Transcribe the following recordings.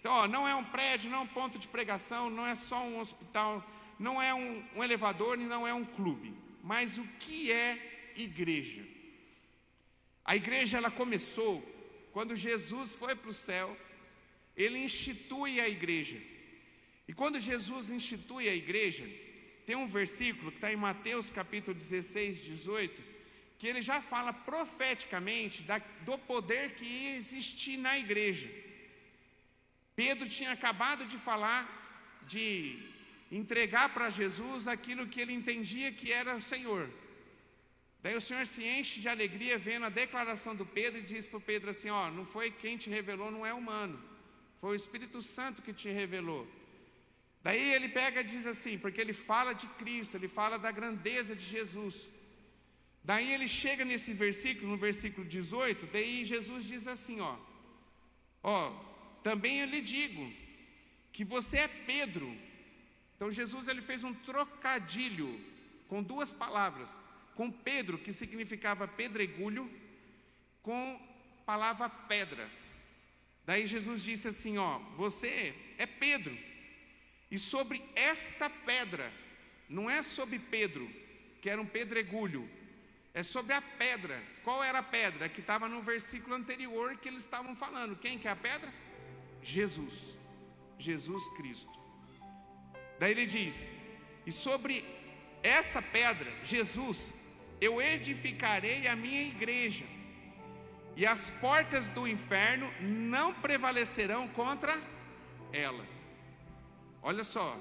Então, não é um prédio, não é um ponto de pregação, não é só um hospital, não é um elevador e não é um clube. Mas o que é igreja? A igreja, ela começou quando Jesus foi para o céu. Ele institui a igreja. E quando Jesus institui a igreja, tem um versículo que está em Mateus capítulo 16, 18, que ele já fala profeticamente do poder que ia existir na igreja. Pedro tinha acabado de falar, de entregar para Jesus aquilo que ele entendia que era o Senhor. Daí o Senhor se enche de alegria vendo a declaração do Pedro e diz para o Pedro assim, não foi quem te revelou, não é humano, foi o Espírito Santo que te revelou. Daí ele pega e diz assim, porque ele fala de Cristo, ele fala da grandeza de Jesus. Daí ele chega nesse versículo, no versículo 18, daí Jesus diz assim, também eu lhe digo que você é Pedro. Então Jesus ele fez um trocadilho com duas palavras, com Pedro, que significava pedregulho, com a palavra pedra. Daí Jesus disse assim, você é Pedro, e sobre esta pedra, não é sobre Pedro, que era um pedregulho, é sobre a pedra. Qual era a pedra? Que estava no versículo anterior que eles estavam falando. Quem que é a pedra? Jesus Cristo. Daí ele diz, e sobre essa pedra, Jesus, eu edificarei a minha igreja, e as portas do inferno não prevalecerão contra ela. Olha só,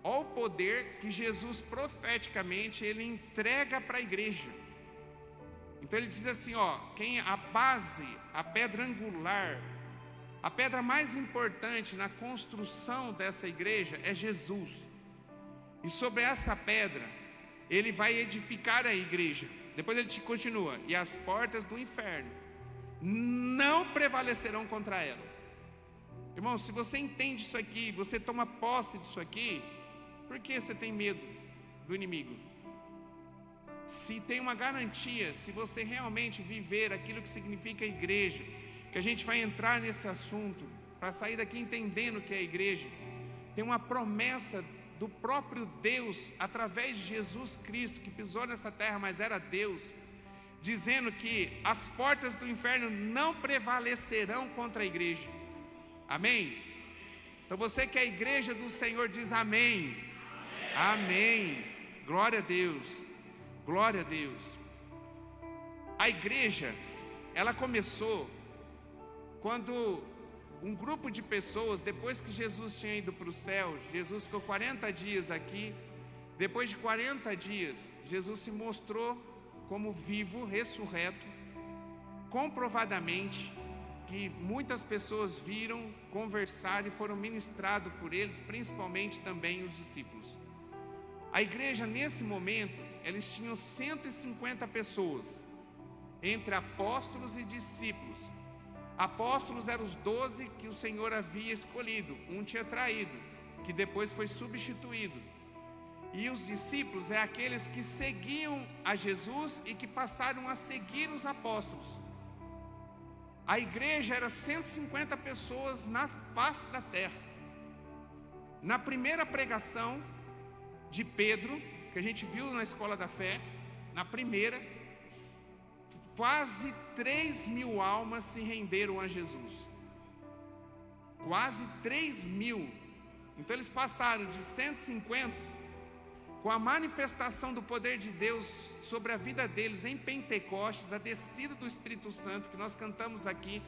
olha o poder que Jesus profeticamente ele entrega para a igreja. Então ele diz assim, quem a base, a pedra angular, a pedra mais importante na construção dessa igreja é Jesus. E sobre essa pedra, ele vai edificar a igreja. Depois ele continua, e as portas do inferno não prevalecerão contra ela. Irmão, se você entende isso aqui, você toma posse disso aqui, por que você tem medo do inimigo? Se tem uma garantia, se você realmente viver aquilo que significa a igreja, que a gente vai entrar nesse assunto, para sair daqui entendendo o que é a igreja, tem uma promessa do próprio Deus, através de Jesus Cristo, que pisou nessa terra, mas era Deus, dizendo que as portas do inferno não prevalecerão contra a igreja. Amém? Então você que é a igreja do Senhor diz amém. Amém. Glória a Deus. Glória a Deus. A igreja, ela começou quando um grupo de pessoas, depois que Jesus tinha ido para o céu, Jesus ficou 40 dias aqui. Depois de 40 dias, Jesus se mostrou como vivo, ressurreto, comprovadamente, que muitas pessoas viram, conversaram e foram ministrados por eles, principalmente também os discípulos. A igreja, nesse momento, eles tinham 150 pessoas, entre apóstolos e discípulos. Apóstolos eram os 12 que o Senhor havia escolhido, um tinha traído, que depois foi substituído. E os discípulos é aqueles que seguiam a Jesus e que passaram a seguir os apóstolos. A igreja era 150 pessoas na face da terra. Na primeira pregação de Pedro, que a gente viu na Escola da Fé, na primeira, quase 3.000 almas se renderam a Jesus. Quase 3.000. Então eles passaram de 150, com a manifestação do poder de Deus sobre a vida deles em Pentecostes, a descida do Espírito Santo, que nós cantamos aqui,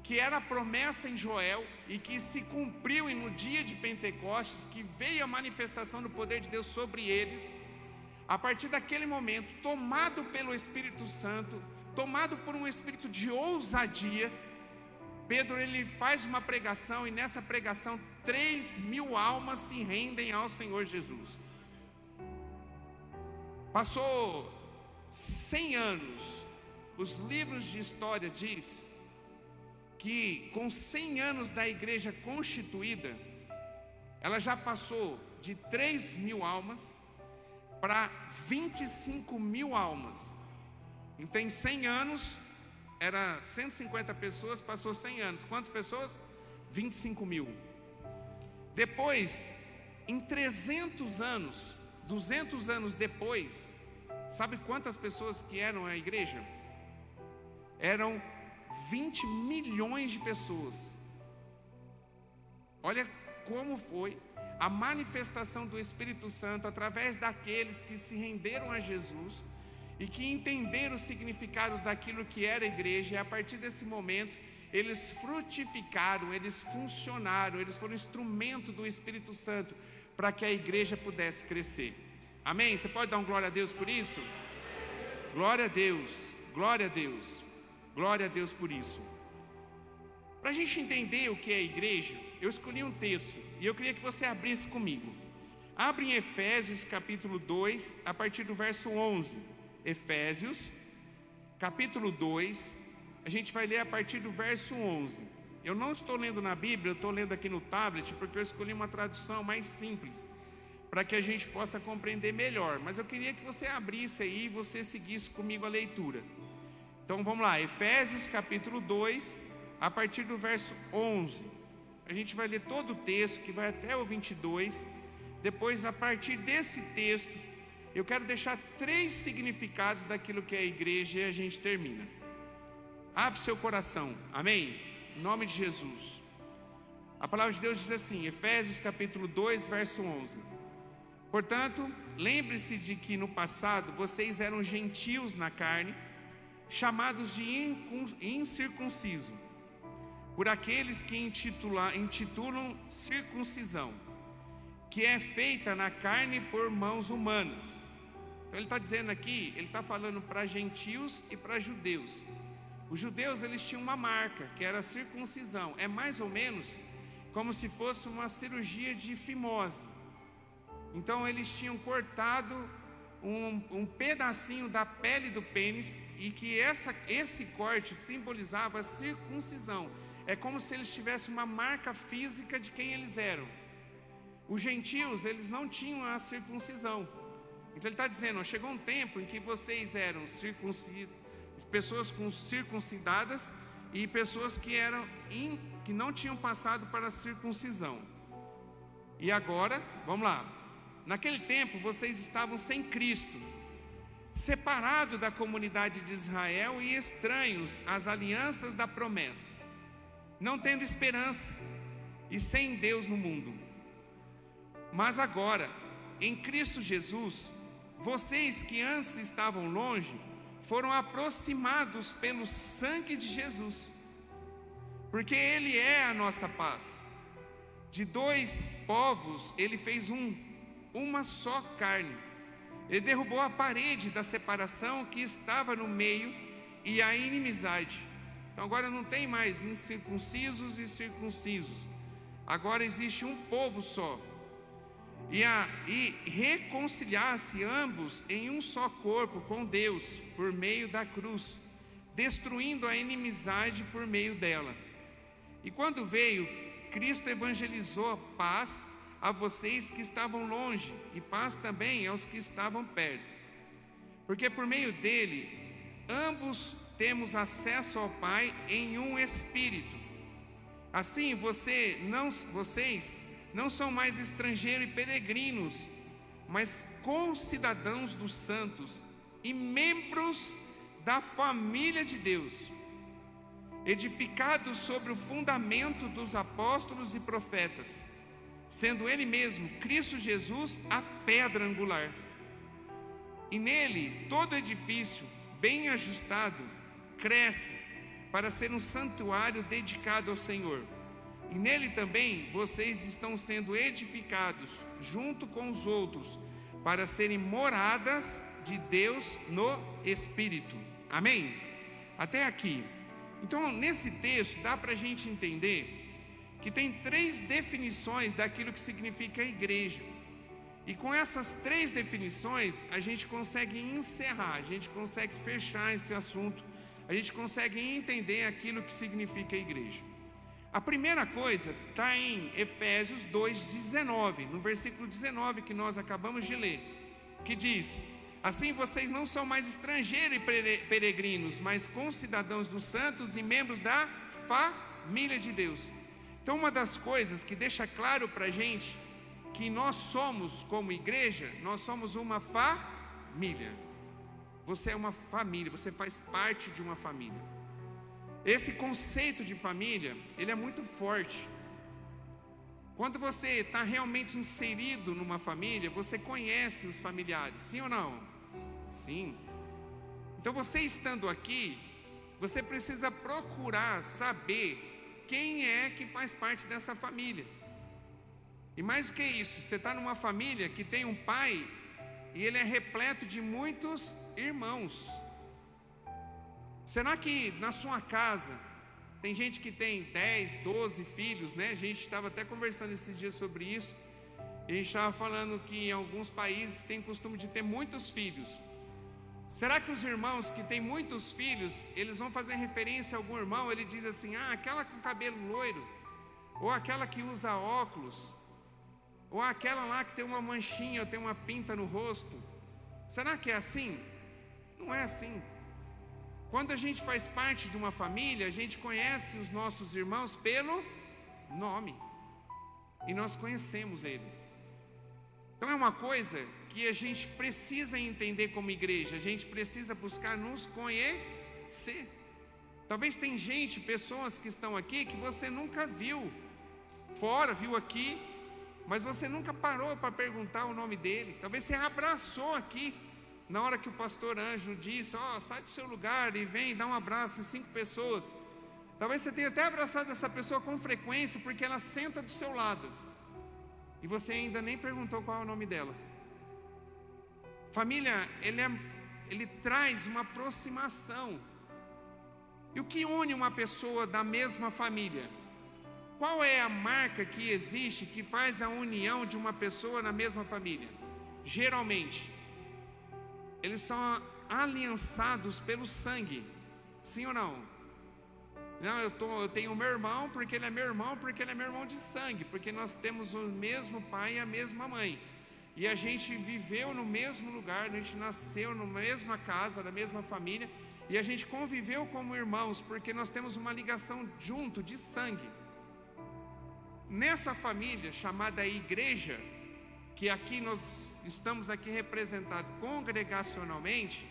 que era a promessa em Joel, e que se cumpriu no dia de Pentecostes, que veio a manifestação do poder de Deus sobre eles. A partir daquele momento, tomado pelo Espírito Santo, tomado por um espírito de ousadia, Pedro ele faz uma pregação, e nessa pregação 3.000 almas se rendem ao Senhor Jesus. Passou 100 anos, os livros de história diz que com 100 anos da igreja constituída, ela já passou de 3.000 almas para 25.000 almas. Então em 100 anos, era 150 pessoas, passou 100 anos. Quantas pessoas? 25 mil. Depois, em 300 anos, 200 anos depois, sabe quantas pessoas que eram a igreja? Eram 20 milhões de pessoas. Olha como foi a manifestação do Espírito Santo através daqueles que se renderam a Jesus e que entenderam o significado daquilo que era a igreja, e a partir desse momento eles frutificaram, eles funcionaram, eles foram instrumento do Espírito Santo para que a igreja pudesse crescer. Amém? Você pode dar um glória a Deus por isso? Glória a Deus, glória a Deus, glória a Deus por isso. Para a gente entender o que é a igreja, eu escolhi um texto e eu queria que você abrisse comigo. Abre em Efésios capítulo 2, a partir do verso 11. Efésios capítulo 2, a gente vai ler a partir do verso 11. Eu não estou lendo na Bíblia, eu estou lendo aqui no tablet, porque eu escolhi uma tradução mais simples, para que a gente possa compreender melhor. Mas eu queria que você abrisse aí e você seguisse comigo a leitura. Então vamos lá, Efésios capítulo 2, a partir do verso 11. A gente vai ler todo o texto, que vai até o 22. Depois, a partir desse texto, eu quero deixar 3 significados daquilo que é a igreja e a gente termina. Abre seu coração, amém? Em nome de Jesus. A palavra de Deus diz assim, Efésios capítulo 2, verso 11. Portanto, lembre-se de que no passado vocês eram gentios na carne, chamados de incircunciso, por aqueles que intitulam circuncisão, que é feita na carne por mãos humanas. Então ele está dizendo aqui, ele está falando para gentios e para judeus. Os judeus, eles tinham uma marca, que era a circuncisão. É mais ou menos como se fosse uma cirurgia de fimose. Então eles tinham cortado um pedacinho da pele do pênis, e que esse corte simbolizava a circuncisão. É como se eles tivessem uma marca física de quem eles eram. Os gentios, eles não tinham a circuncisão. Então ele está dizendo, chegou um tempo em que vocês eram circuncisos, pessoas circuncidadas e pessoas que não tinham passado para a circuncisão. E agora, vamos lá. Naquele tempo vocês estavam sem Cristo, separados da comunidade de Israel e estranhos às alianças da promessa, não tendo esperança e sem Deus no mundo. Mas agora, em Cristo Jesus, vocês que antes estavam longe, foram aproximados pelo sangue de Jesus, porque Ele é a nossa paz. De 2 povos Ele fez uma só carne. Ele derrubou a parede da separação que estava no meio e a inimizade. Então agora não tem mais incircuncisos e circuncisos. Agora existe um povo só. E reconciliar-se ambos em um só corpo com Deus por meio da cruz, destruindo a inimizade por meio dela. E quando veio, Cristo evangelizou a paz a vocês que estavam longe, e paz também aos que estavam perto. Porque por meio dele, ambos temos acesso ao Pai em um Espírito. Assim, vocês não são mais estrangeiros e peregrinos, mas concidadãos dos santos e membros da família de Deus, edificados sobre o fundamento dos apóstolos e profetas, sendo Ele mesmo, Cristo Jesus, a pedra angular. E nele, todo edifício, bem ajustado, cresce para ser um santuário dedicado ao Senhor. E nele também vocês estão sendo edificados junto com os outros para serem moradas de Deus no Espírito. Amém? Até aqui. Então nesse texto dá para a gente entender que tem 3 definições daquilo que significa a igreja. E com essas 3 definições a gente consegue encerrar, a gente consegue fechar esse assunto, a gente consegue entender aquilo que significa a igreja. A primeira coisa está em Efésios 2,19, no versículo 19 que nós acabamos de ler, que diz: assim vocês não são mais estrangeiros e peregrinos, mas concidadãos dos santos e membros da família de Deus. Então, uma das coisas que deixa claro para a gente que nós somos, como igreja, nós somos uma família. Você é uma família, você faz parte de uma família. Esse conceito de família, ele é muito forte. Quando você está realmente inserido numa família, você conhece os familiares, sim ou não? Sim. Então, você estando aqui, você precisa procurar saber quem é que faz parte dessa família. E mais do que isso, você está numa família que tem um pai e ele é repleto de muitos irmãos. Será que na sua casa tem gente que tem 10, 12 filhos, né? A gente estava até conversando esses dias sobre isso. E a gente estava falando que em alguns países tem costume de ter muitos filhos. Será que os irmãos que têm muitos filhos, eles vão fazer referência a algum irmão? Ele diz assim, aquela com cabelo loiro, ou aquela que usa óculos, ou aquela lá que tem uma manchinha, ou tem uma pinta no rosto. Será que é assim? Não é assim. Quando a gente faz parte de uma família, a gente conhece os nossos irmãos pelo nome. E nós conhecemos eles. Então é uma coisa que a gente precisa entender como igreja. A gente precisa buscar nos conhecer. Talvez tem gente, pessoas que estão aqui, que você nunca viu fora, viu aqui, mas você nunca parou para perguntar o nome dele. Talvez você abraçou aqui na hora que o pastor Ângelo disse, sai do seu lugar e vem dar um abraço em 5 pessoas. Talvez você tenha até abraçado essa pessoa com frequência, porque ela senta do seu lado, e você ainda nem perguntou qual é o nome dela. Família, ele traz uma aproximação. E o que une uma pessoa da mesma família? Qual é a marca que existe que faz a união de uma pessoa na mesma família? Geralmente, eles são aliançados pelo sangue, sim ou não? Não, eu tenho meu irmão porque ele é meu irmão, porque ele é meu irmão de sangue, porque nós temos o mesmo pai e a mesma mãe, e a gente viveu no mesmo lugar, a gente nasceu na mesma casa, na mesma família, e a gente conviveu como irmãos, porque nós temos uma ligação junto de sangue. Nessa família chamada igreja, que aqui nós estamos aqui representados congregacionalmente,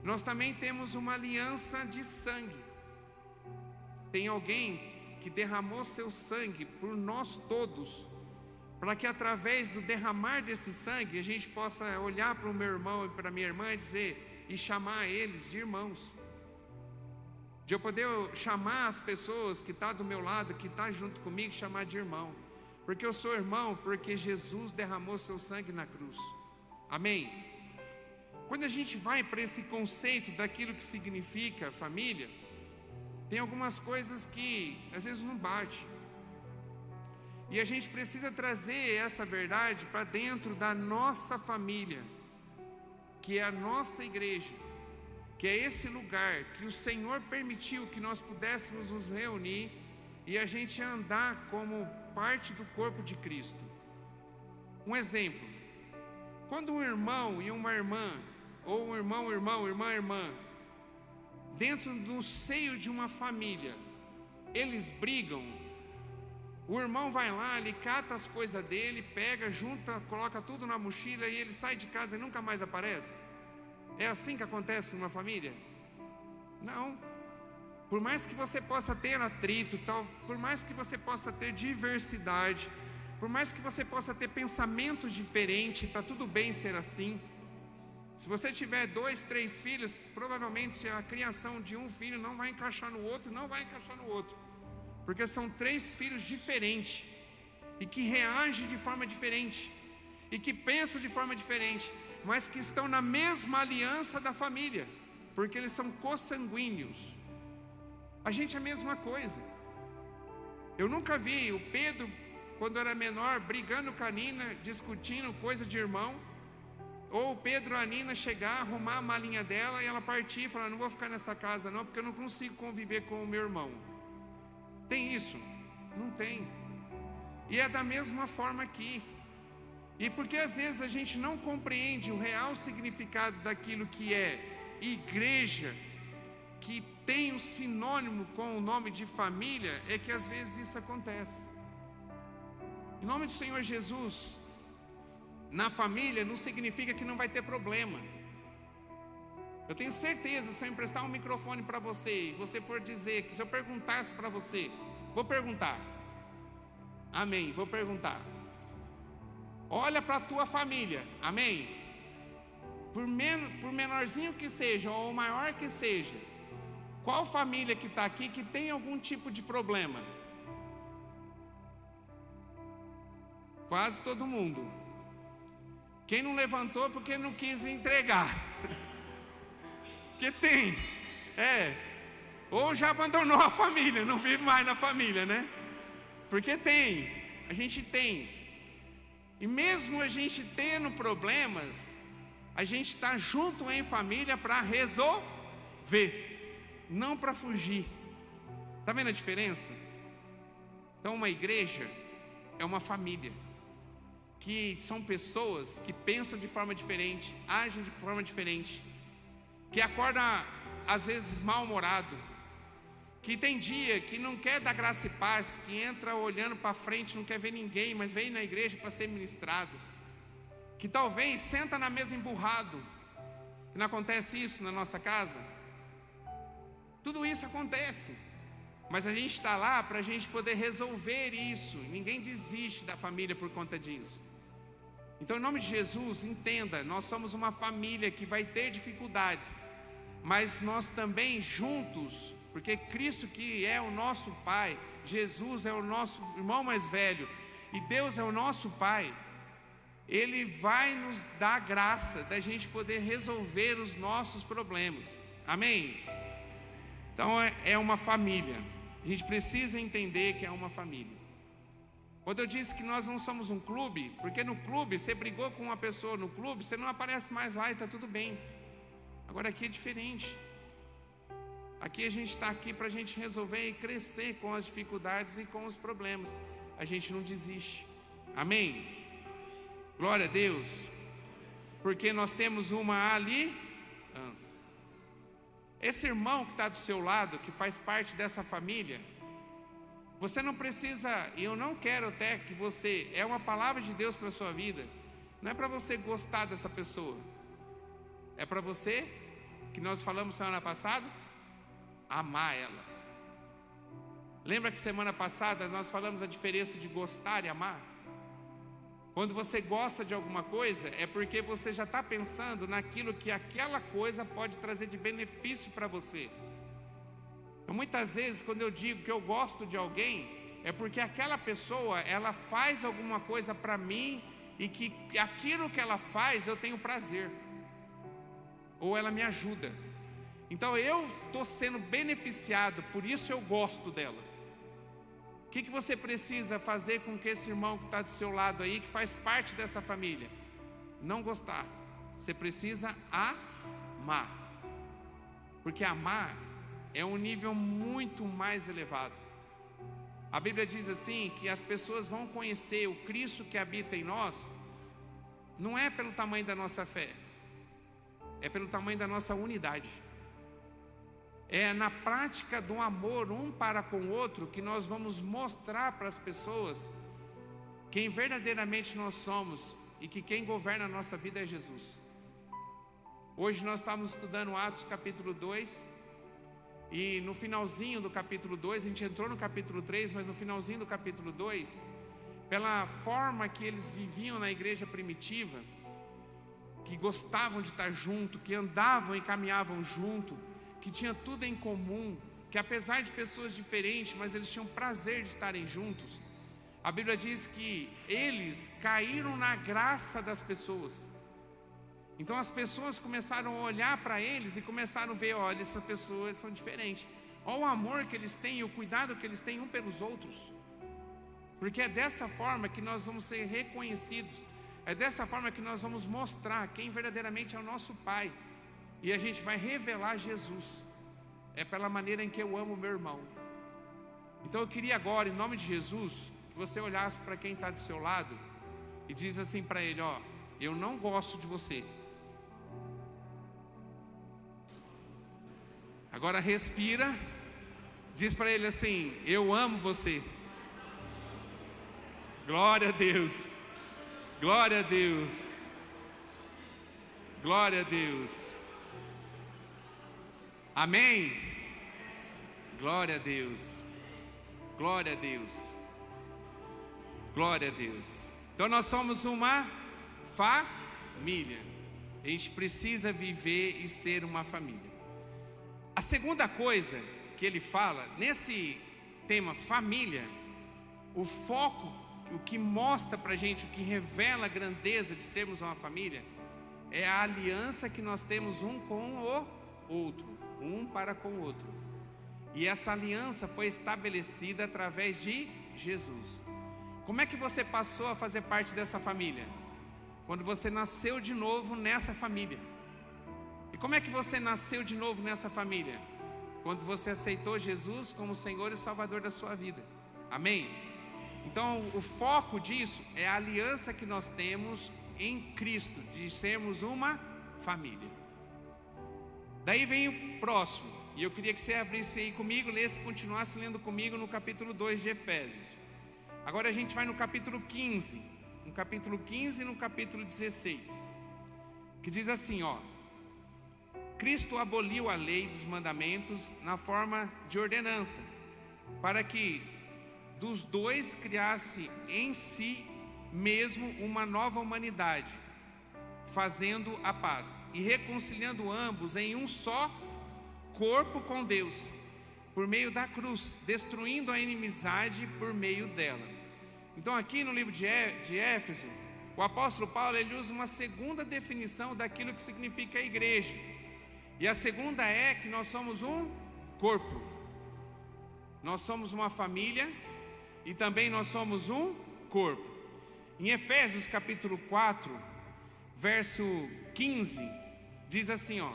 nós também temos uma aliança de sangue. Tem alguém que derramou seu sangue por nós todos, para que através do derramar desse sangue a gente possa olhar para o meu irmão e para a minha irmã e dizer, e chamar eles de irmãos. De eu poder chamar as pessoas que estão do meu lado, que estão junto comigo, chamar de irmão. Porque eu sou irmão, porque Jesus derramou seu sangue na cruz. Amém? Quando a gente vai para esse conceito daquilo que significa família, tem algumas coisas que às vezes não bate. E a gente precisa trazer essa verdade para dentro da nossa família, que é a nossa igreja, que é esse lugar que o Senhor permitiu que nós pudéssemos nos reunir e a gente andar como parte do corpo de Cristo. Um exemplo, quando um irmão e uma irmã, ou um irmão, irmã, dentro do seio de uma família, eles brigam, o irmão vai lá, ele cata as coisas dele, pega, junta, coloca tudo na mochila e ele sai de casa e nunca mais aparece. É assim que acontece numa família? Não. Por mais que você possa ter atrito, por mais que você possa ter diversidade, por mais que você possa ter pensamentos diferentes, está tudo bem ser assim. Se você tiver 2, 3 filhos, provavelmente a criação de um filho não vai encaixar no outro, porque são 3 filhos diferentes, e que reagem de forma diferente, e que pensam de forma diferente, mas que estão na mesma aliança da família, porque eles são consanguíneos. A gente é a mesma coisa. Eu nunca vi o Pedro, quando era menor, brigando com a Nina, discutindo coisa de irmão, ou o Pedro, a Nina chegar, arrumar a malinha dela e ela partir e falar, não vou ficar nessa casa não, porque eu não consigo conviver com o meu irmão. Tem isso? Não tem. E é da mesma forma aqui. E porque às vezes a gente não compreende o real significado daquilo que é igreja, que tem um sinônimo com o nome de família, é que às vezes isso acontece. Em nome do Senhor Jesus, na família não significa que não vai ter problema. Eu tenho certeza, se eu emprestar um microfone para você e você for dizer, que se eu perguntasse para você, vou perguntar, amém, vou perguntar, olha para a tua família, amém, por menorzinho que seja ou maior que seja, qual família que está aqui que tem algum tipo de problema? Quase todo mundo. Quem não levantou porque não quis entregar? Porque tem, ou já abandonou a família, não vive mais na família, né? Porque tem, a gente tem. E mesmo a gente tendo problemas, a gente está junto em família para resolver, não para fugir. Está vendo a diferença? Então uma igreja é uma família, que são pessoas que pensam de forma diferente, agem de forma diferente, que acorda às vezes mal-humorado, que tem dia que não quer dar graça e paz, que entra olhando para frente, não quer ver ninguém, mas vem na igreja para ser ministrado, que talvez senta na mesa emburrado. E não acontece isso na nossa casa? Tudo isso acontece, mas a gente está lá para a gente poder resolver isso. Ninguém desiste da família por conta disso. Então, em nome de Jesus, entenda, nós somos uma família que vai ter dificuldades, mas nós também juntos, porque Cristo que é o nosso Pai, Jesus é o nosso irmão mais velho, e Deus é o nosso Pai, Ele vai nos dar graça da gente poder resolver os nossos problemas, amém? Então é uma família, a gente precisa entender que é uma família. Quando eu disse que nós não somos um clube, porque no clube, você brigou com uma pessoa no clube, você não aparece mais lá e está tudo bem. Agora aqui é diferente. Aqui a gente está aqui para a gente resolver e crescer com as dificuldades e com os problemas. A gente não desiste. Amém? Glória a Deus. Porque nós temos uma aliança. Esse irmão que está do seu lado, que faz parte dessa família, você não precisa, e eu não quero até que você, é uma palavra de Deus para a sua vida, não é para você gostar dessa pessoa, é para você, que nós falamos semana passada, amar ela. Lembra que semana passada nós falamos a diferença de gostar e amar? Quando você gosta de alguma coisa, é porque você já está pensando naquilo que aquela coisa pode trazer de benefício para você. Então, muitas vezes, quando eu digo que eu gosto de alguém, é porque aquela pessoa, ela faz alguma coisa para mim, e que aquilo que ela faz, eu tenho prazer, ou ela me ajuda. Então eu estou sendo beneficiado, por isso eu gosto dela. O que você precisa fazer com que esse irmão que está do seu lado aí, que faz parte dessa família, não gostar? Você precisa amar, porque amar é um nível muito mais elevado. A Bíblia diz assim, que as pessoas vão conhecer o Cristo que habita em nós, não é pelo tamanho da nossa fé, é pelo tamanho da nossa unidade. É na prática do amor um para com o outro que nós vamos mostrar para as pessoas quem verdadeiramente nós somos e que quem governa a nossa vida é Jesus. Hoje nós estamos estudando Atos capítulo 2, e no finalzinho do capítulo 2, a gente entrou no capítulo 3, mas no finalzinho do capítulo 2, pela forma que eles viviam na igreja primitiva, que gostavam de estar junto, que andavam e caminhavam junto, que tinha tudo em comum, que apesar de pessoas diferentes, mas eles tinham prazer de estarem juntos. A Bíblia diz que eles caíram na graça das pessoas. Então as pessoas começaram a olhar para eles e começaram a ver, olha, essas pessoas são diferentes. Olha o amor que eles têm e o cuidado que eles têm um pelos outros. Porque é dessa forma que nós vamos ser reconhecidos. É dessa forma que nós vamos mostrar quem verdadeiramente é o nosso Pai. E a gente vai revelar Jesus. É pela maneira em que eu amo o meu irmão. Então eu queria agora, em nome de Jesus, que você olhasse para quem está do seu lado e diz assim para ele, ó, eu não gosto de você. Agora respira, diz para ele assim: eu amo você. Glória a Deus, glória a Deus, glória a Deus. Amém? Glória a Deus, glória a Deus, glória a Deus. Então nós somos uma família. A gente precisa viver e ser uma família. A segunda coisa que ele fala, nesse tema família, o foco, o que mostra pra gente, o que revela a grandeza de sermos uma família, é a aliança que nós temos um com o outro, um para com o outro. E essa aliança foi estabelecida através de Jesus. Como é que você passou a fazer parte dessa família? Quando você nasceu de novo nessa família. E como é que você nasceu de novo nessa família? Quando você aceitou Jesus como Senhor e Salvador da sua vida. Amém? Então o foco disso é a aliança que nós temos em Cristo, de sermos uma família. Daí vem o próximo, e eu queria que você abrisse aí comigo, lesse, continuasse lendo comigo no capítulo 2 de Efésios. Agora a gente vai no capítulo 15, no capítulo 15 e no capítulo 16, que diz assim, ó: Cristo aboliu a lei dos mandamentos na forma de ordenança, para que dos dois criasse em si mesmo uma nova humanidade, fazendo a paz e reconciliando ambos em um só corpo com Deus, por meio da cruz, destruindo a inimizade por meio dela. Então aqui no livro de Éfeso, o apóstolo Paulo ele usa uma segunda definição daquilo que significa a igreja. E a segunda é que nós somos um corpo. Nós somos uma família e também nós somos um corpo. Em Efésios capítulo 4, verso 15, diz assim, ó,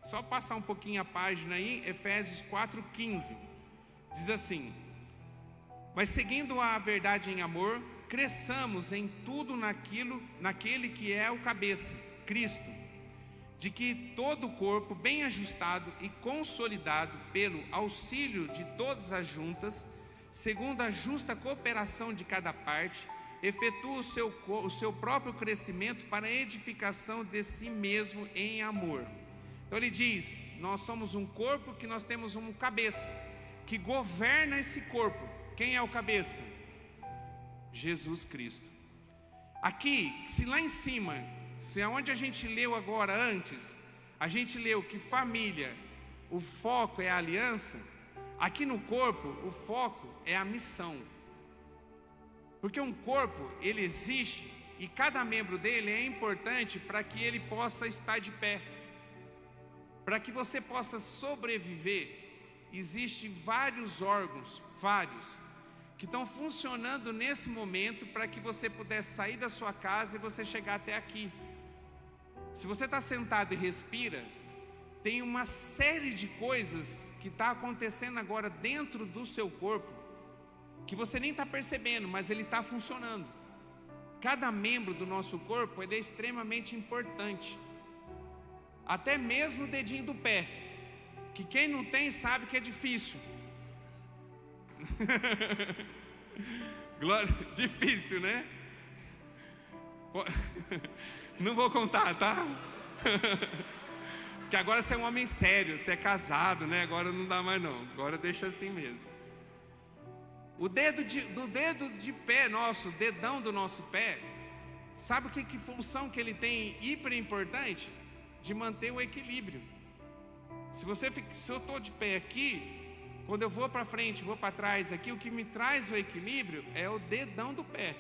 só passar um pouquinho a página aí, Efésios 4:15, diz assim: mas seguindo a verdade em amor, cresçamos em tudo naquele que é o cabeça, Cristo, de que todo o corpo, bem ajustado e consolidado pelo auxílio de todas as juntas, segundo a justa cooperação de cada parte, efetua o seu próprio crescimento para a edificação de si mesmo em amor. Então ele diz, nós somos um corpo que nós temos um cabeça, que governa esse corpo. Quem é o cabeça? Jesus Cristo. Aqui, se lá em cima, se aonde a gente leu agora antes, a gente leu que família, o foco é a aliança, aqui no corpo, o foco é a missão. Porque um corpo, ele existe e cada membro dele é importante para que ele possa estar de pé. Para que você possa sobreviver, existem vários órgãos, que estão funcionando nesse momento para que você pudesse sair da sua casa e você chegar até aqui. Se você está sentado e respira, tem uma série de coisas que está acontecendo agora dentro do seu corpo, que você nem está percebendo, mas ele está funcionando. Cada membro do nosso corpo ele é extremamente importante. Até mesmo o dedinho do pé, que quem não tem sabe que é difícil. Difícil, né? Não vou contar, tá? Porque agora você é um homem sério, você é casado, né? Agora não dá mais não, agora deixa assim mesmo. O dedo de pé nosso, o dedão do nosso pé, sabe que função que ele tem hiper importante? De manter o equilíbrio. Se eu estou de pé aqui, quando eu vou para frente, vou para trás aqui, o que me traz o equilíbrio é o dedão do pé.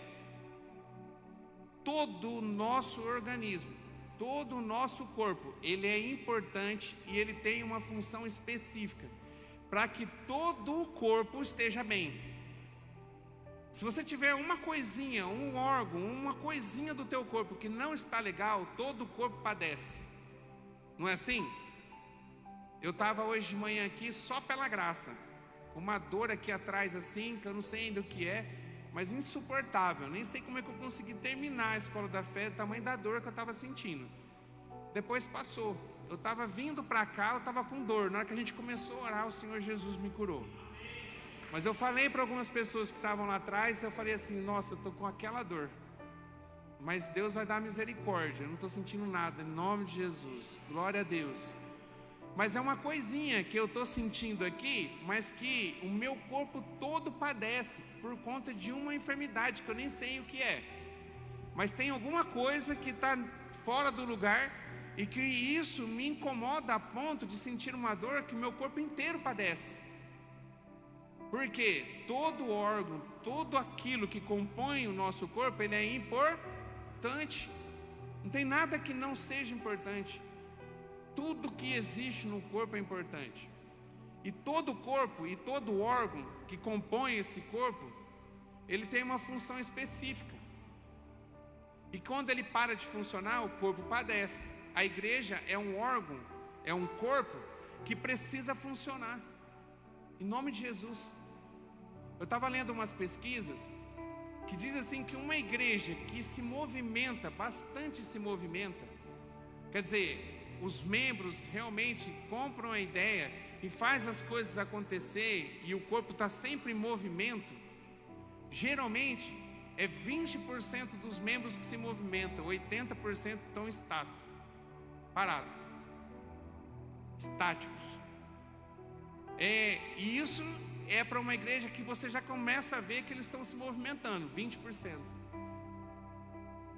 Todo o nosso organismo, todo o nosso corpo, ele é importante e ele tem uma função específica para que todo o corpo esteja bem. Se você tiver uma coisinha, um órgão, uma coisinha do teu corpo que não está legal, todo o corpo padece. Não é assim? Eu estava hoje de manhã aqui só pela graça, com uma dor aqui atrás assim, que eu não sei ainda o que é, mas insuportável. Nem sei como é que eu consegui terminar a escola da fé, do tamanho da dor que eu estava sentindo. Depois passou. eu estava vindo para cá, eu estava com dor. Na hora que a gente começou a orar, o Senhor Jesus me curou. Mas eu falei para algumas pessoas que estavam lá atrás, eu falei assim, nossa, eu estou com aquela dor. Mas Deus vai dar misericórdia, eu não estou sentindo nada, em nome de Jesus. Glória a Deus. Mas é uma coisinha que eu estou sentindo aqui, mas que o meu corpo todo padece por conta de uma enfermidade que eu nem sei o que é. Mas tem alguma coisa que está fora do lugar e que isso me incomoda a ponto de sentir uma dor que o meu corpo inteiro padece. Porque todo órgão, tudo aquilo que compõe o nosso corpo, ele é importante. Não tem nada que não seja importante. Tudo que existe no corpo é importante. E todo corpo e todo órgão que compõe esse corpo, ele tem uma função específica. E quando ele para de funcionar, o corpo padece. A igreja é um órgão, é um corpo que precisa funcionar. Em nome de Jesus. Eu estava lendo umas pesquisas que diz assim que uma igreja que se movimenta, bastante se movimenta, quer dizer, os membros realmente compram a ideia e faz as coisas acontecer e o corpo está sempre em movimento, geralmente é 20% dos membros que se movimentam, 80% estão estáticos, parados, estáticos. E isso é para uma igreja que você já começa a ver que eles estão se movimentando, 20%.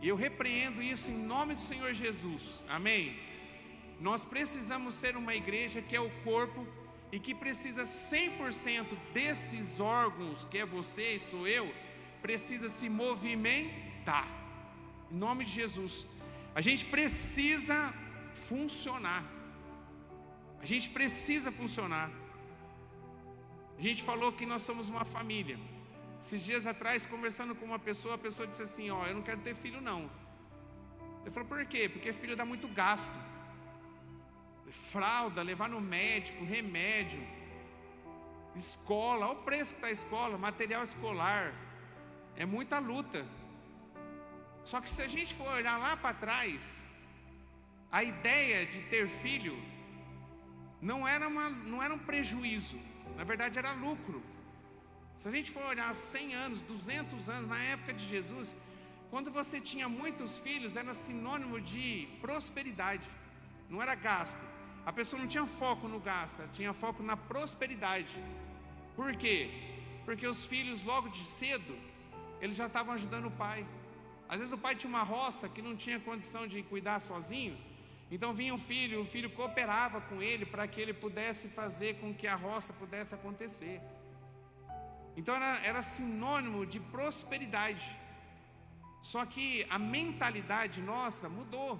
E eu repreendo isso em nome do Senhor Jesus, amém? Nós precisamos ser uma igreja que é o corpo e que precisa 100% desses órgãos, que é você e sou eu, precisa se movimentar. Em nome de Jesus. A gente precisa funcionar. A gente precisa funcionar. A gente falou que nós somos uma família. Esses dias atrás, conversando com uma pessoa, a pessoa disse assim, eu não quero ter filho não. Eu falei, por quê? Porque filho dá muito gasto. Fralda, levar no médico, remédio, escola, olha o preço que está a escola, material escolar, é muita luta. Só que se a gente for olhar lá para trás, a ideia de ter filho não era um prejuízo, na verdade era lucro. Se a gente for olhar 100 anos, 200 anos, na época de Jesus, quando você tinha muitos filhos, era sinônimo de prosperidade, não era gasto. A pessoa não tinha foco no gasto, ela tinha foco na prosperidade. Por quê? Porque os filhos logo de cedo, eles já estavam ajudando o pai. Às vezes o pai tinha uma roça que não tinha condição de cuidar sozinho, então vinha o filho cooperava com ele para que ele pudesse fazer com que a roça pudesse acontecer. Então era sinônimo de prosperidade. Só que a mentalidade nossa mudou.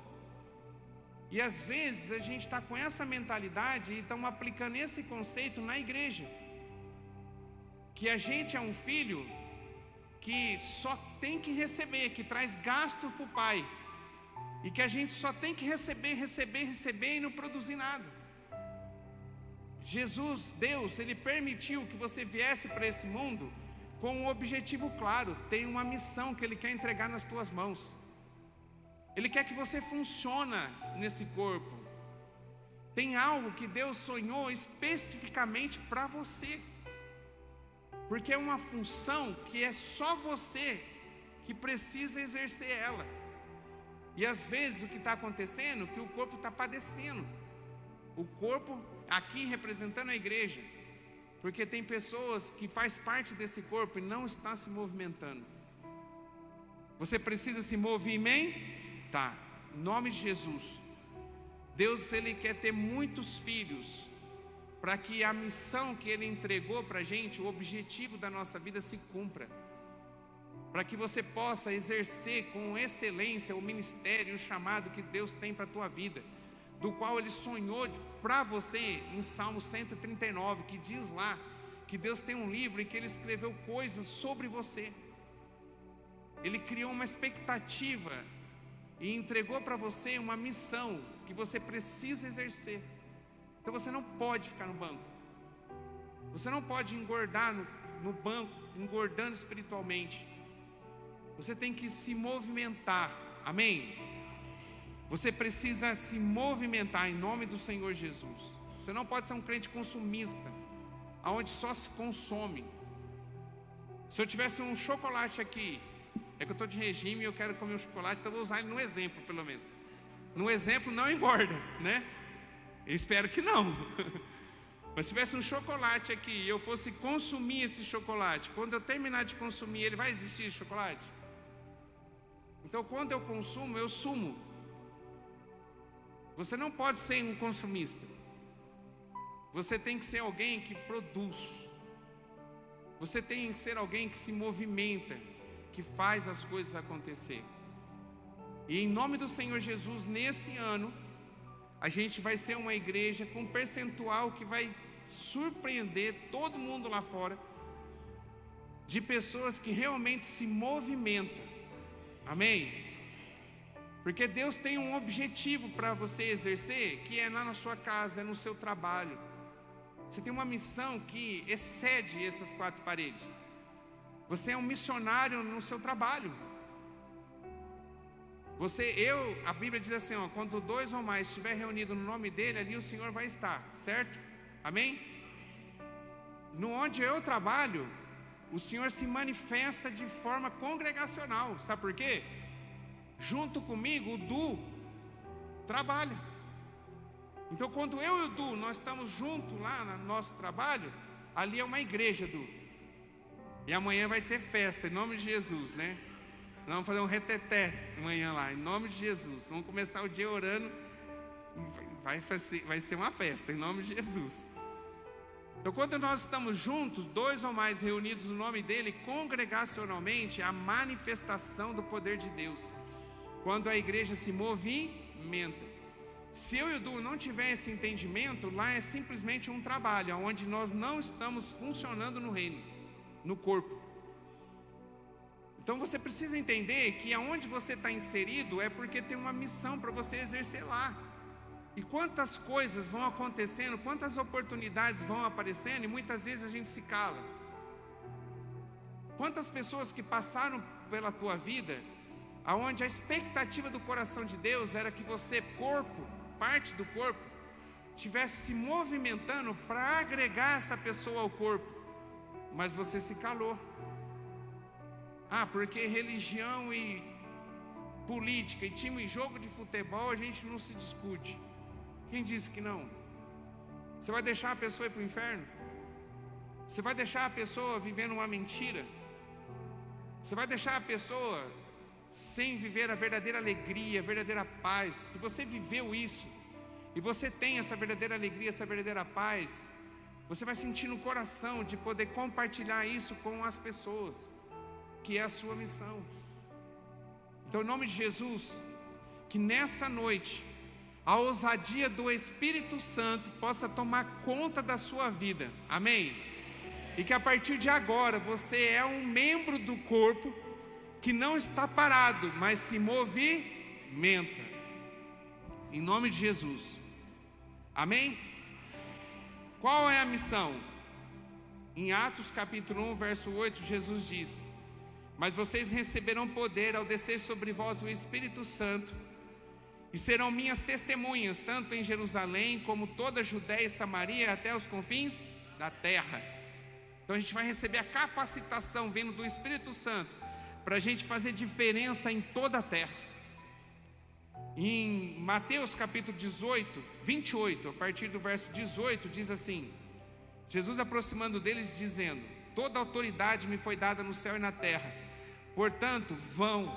E às vezes a gente está com essa mentalidade e estamos aplicando esse conceito na igreja. Que a gente é um filho que só tem que receber, que traz gasto para o pai. E que a gente só tem que receber e não produzir nada. Jesus, Deus, Ele permitiu que você viesse para esse mundo com um objetivo claro. Tem uma missão que Ele quer entregar nas tuas mãos. Ele quer que você funcione nesse corpo. Tem algo que Deus sonhou especificamente para você. Porque é uma função que é só você que precisa exercer ela. E às vezes o que está acontecendo é que o corpo está padecendo. O corpo aqui representando a igreja. Porque tem pessoas que faz parte desse corpo e não está se movimentando. Você precisa se movimentar. Em nome de Jesus. Deus, Ele quer ter muitos filhos para que a missão que Ele entregou para a gente, o objetivo da nossa vida se cumpra. Para que você possa exercer com excelência o ministério, o chamado que Deus tem para a tua vida, do qual Ele sonhou para você em Salmo 139, que diz lá que Deus tem um livro e que Ele escreveu coisas sobre você. Ele criou uma expectativa e entregou para você uma missão que você precisa exercer. Então você não pode ficar no banco. Você não pode engordar no banco, engordando espiritualmente. Você tem que se movimentar. Amém? Você precisa se movimentar em nome do Senhor Jesus. Você não pode ser um crente consumista, onde só se consome. Se eu tivesse um chocolate aqui, é que eu estou de regime e eu quero comer um chocolate, então eu vou usar ele no exemplo, pelo menos. No exemplo não engorda, né? Eu espero que não. Mas se tivesse um chocolate aqui e eu fosse consumir esse chocolate, quando eu terminar de consumir ele, vai existir esse chocolate? Então quando eu consumo, eu sumo. Você não pode ser um consumista. Você tem que ser alguém que produz. Você tem que ser alguém que se movimenta, que faz as coisas acontecer. E em nome do Senhor Jesus, nesse ano, a gente vai ser uma igreja com um percentual que vai surpreender todo mundo lá fora, de pessoas que realmente se movimentam. Amém? Porque Deus tem um objetivo para você exercer, que é lá na sua casa, é no seu trabalho. Você tem uma missão que excede essas quatro paredes. Você é um missionário no seu trabalho. A Bíblia diz assim, ó, quando 2 ou mais estiver reunido no nome dele, ali o Senhor vai estar, certo? Amém? No onde eu trabalho, o Senhor se manifesta de forma congregacional. Sabe por quê? Junto comigo, o Du trabalha. Então quando eu e o Du, nós estamos juntos lá no nosso trabalho, ali é uma igreja, Du. E amanhã vai ter festa, em nome de Jesus, né? Nós vamos fazer um reteté amanhã lá, em nome de Jesus. Vamos começar o dia orando, vai ser uma festa, em nome de Jesus. Então quando nós estamos juntos, 2 ou mais reunidos no nome dele, congregacionalmente, a manifestação do poder de Deus. Quando a igreja se movimenta. Se eu e o Du não tiver esse entendimento, lá é simplesmente um trabalho, onde nós não estamos funcionando no reino, no corpo. Então você precisa entender que aonde você está inserido é porque tem uma missão para você exercer lá. E quantas coisas vão acontecendo, quantas oportunidades vão aparecendo e muitas vezes a gente se cala. Quantas pessoas que passaram pela tua vida, aonde a expectativa do coração de Deus era que você, corpo, parte do corpo, estivesse se movimentando para agregar essa pessoa ao corpo, mas você se calou. Porque religião e política e time e jogo de futebol a gente não se discute. Quem disse que não? Você vai deixar a pessoa ir para o inferno? Você vai deixar a pessoa vivendo uma mentira? Você vai deixar a pessoa sem viver a verdadeira alegria, a verdadeira paz? Se você viveu isso, e você tem essa verdadeira alegria, essa verdadeira paz, você vai sentir no coração de poder compartilhar isso com as pessoas, que é a sua missão. Então, em nome de Jesus, que nessa noite, a ousadia do Espírito Santo possa tomar conta da sua vida, amém? E que a partir de agora, você é um membro do corpo, que não está parado, mas se movimenta, em nome de Jesus, amém? Qual é a missão? Em Atos capítulo 1, verso 8, Jesus diz: mas vocês receberão poder ao descer sobre vós o Espírito Santo, e serão minhas testemunhas, tanto em Jerusalém, como toda a Judéia e Samaria, até os confins da terra. Então a gente vai receber a capacitação vindo do Espírito Santo, para a gente fazer diferença em toda a terra. Em Mateus capítulo 28, a partir do verso 18, diz assim: Jesus aproximando deles, dizendo: toda autoridade me foi dada no céu e na terra. Portanto, vão,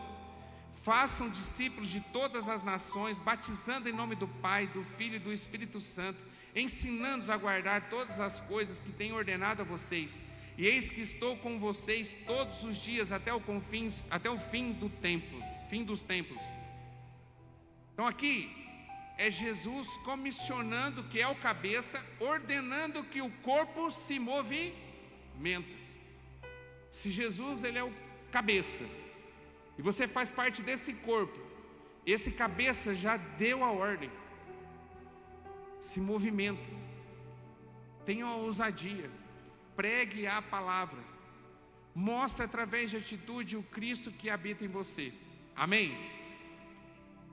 façam discípulos de todas as nações, batizando em nome do Pai, do Filho e do Espírito Santo, ensinando-os a guardar todas as coisas que tenho ordenado a vocês. E eis que estou com vocês todos os dias até o fim dos tempos. Então aqui é Jesus comissionando, que é o cabeça, ordenando que o corpo se movimenta. Se Jesus, ele é o cabeça, e você faz parte desse corpo, esse cabeça já deu a ordem. Se movimenta, tenha a ousadia, pregue a palavra, mostre através de atitude o Cristo que habita em você, amém?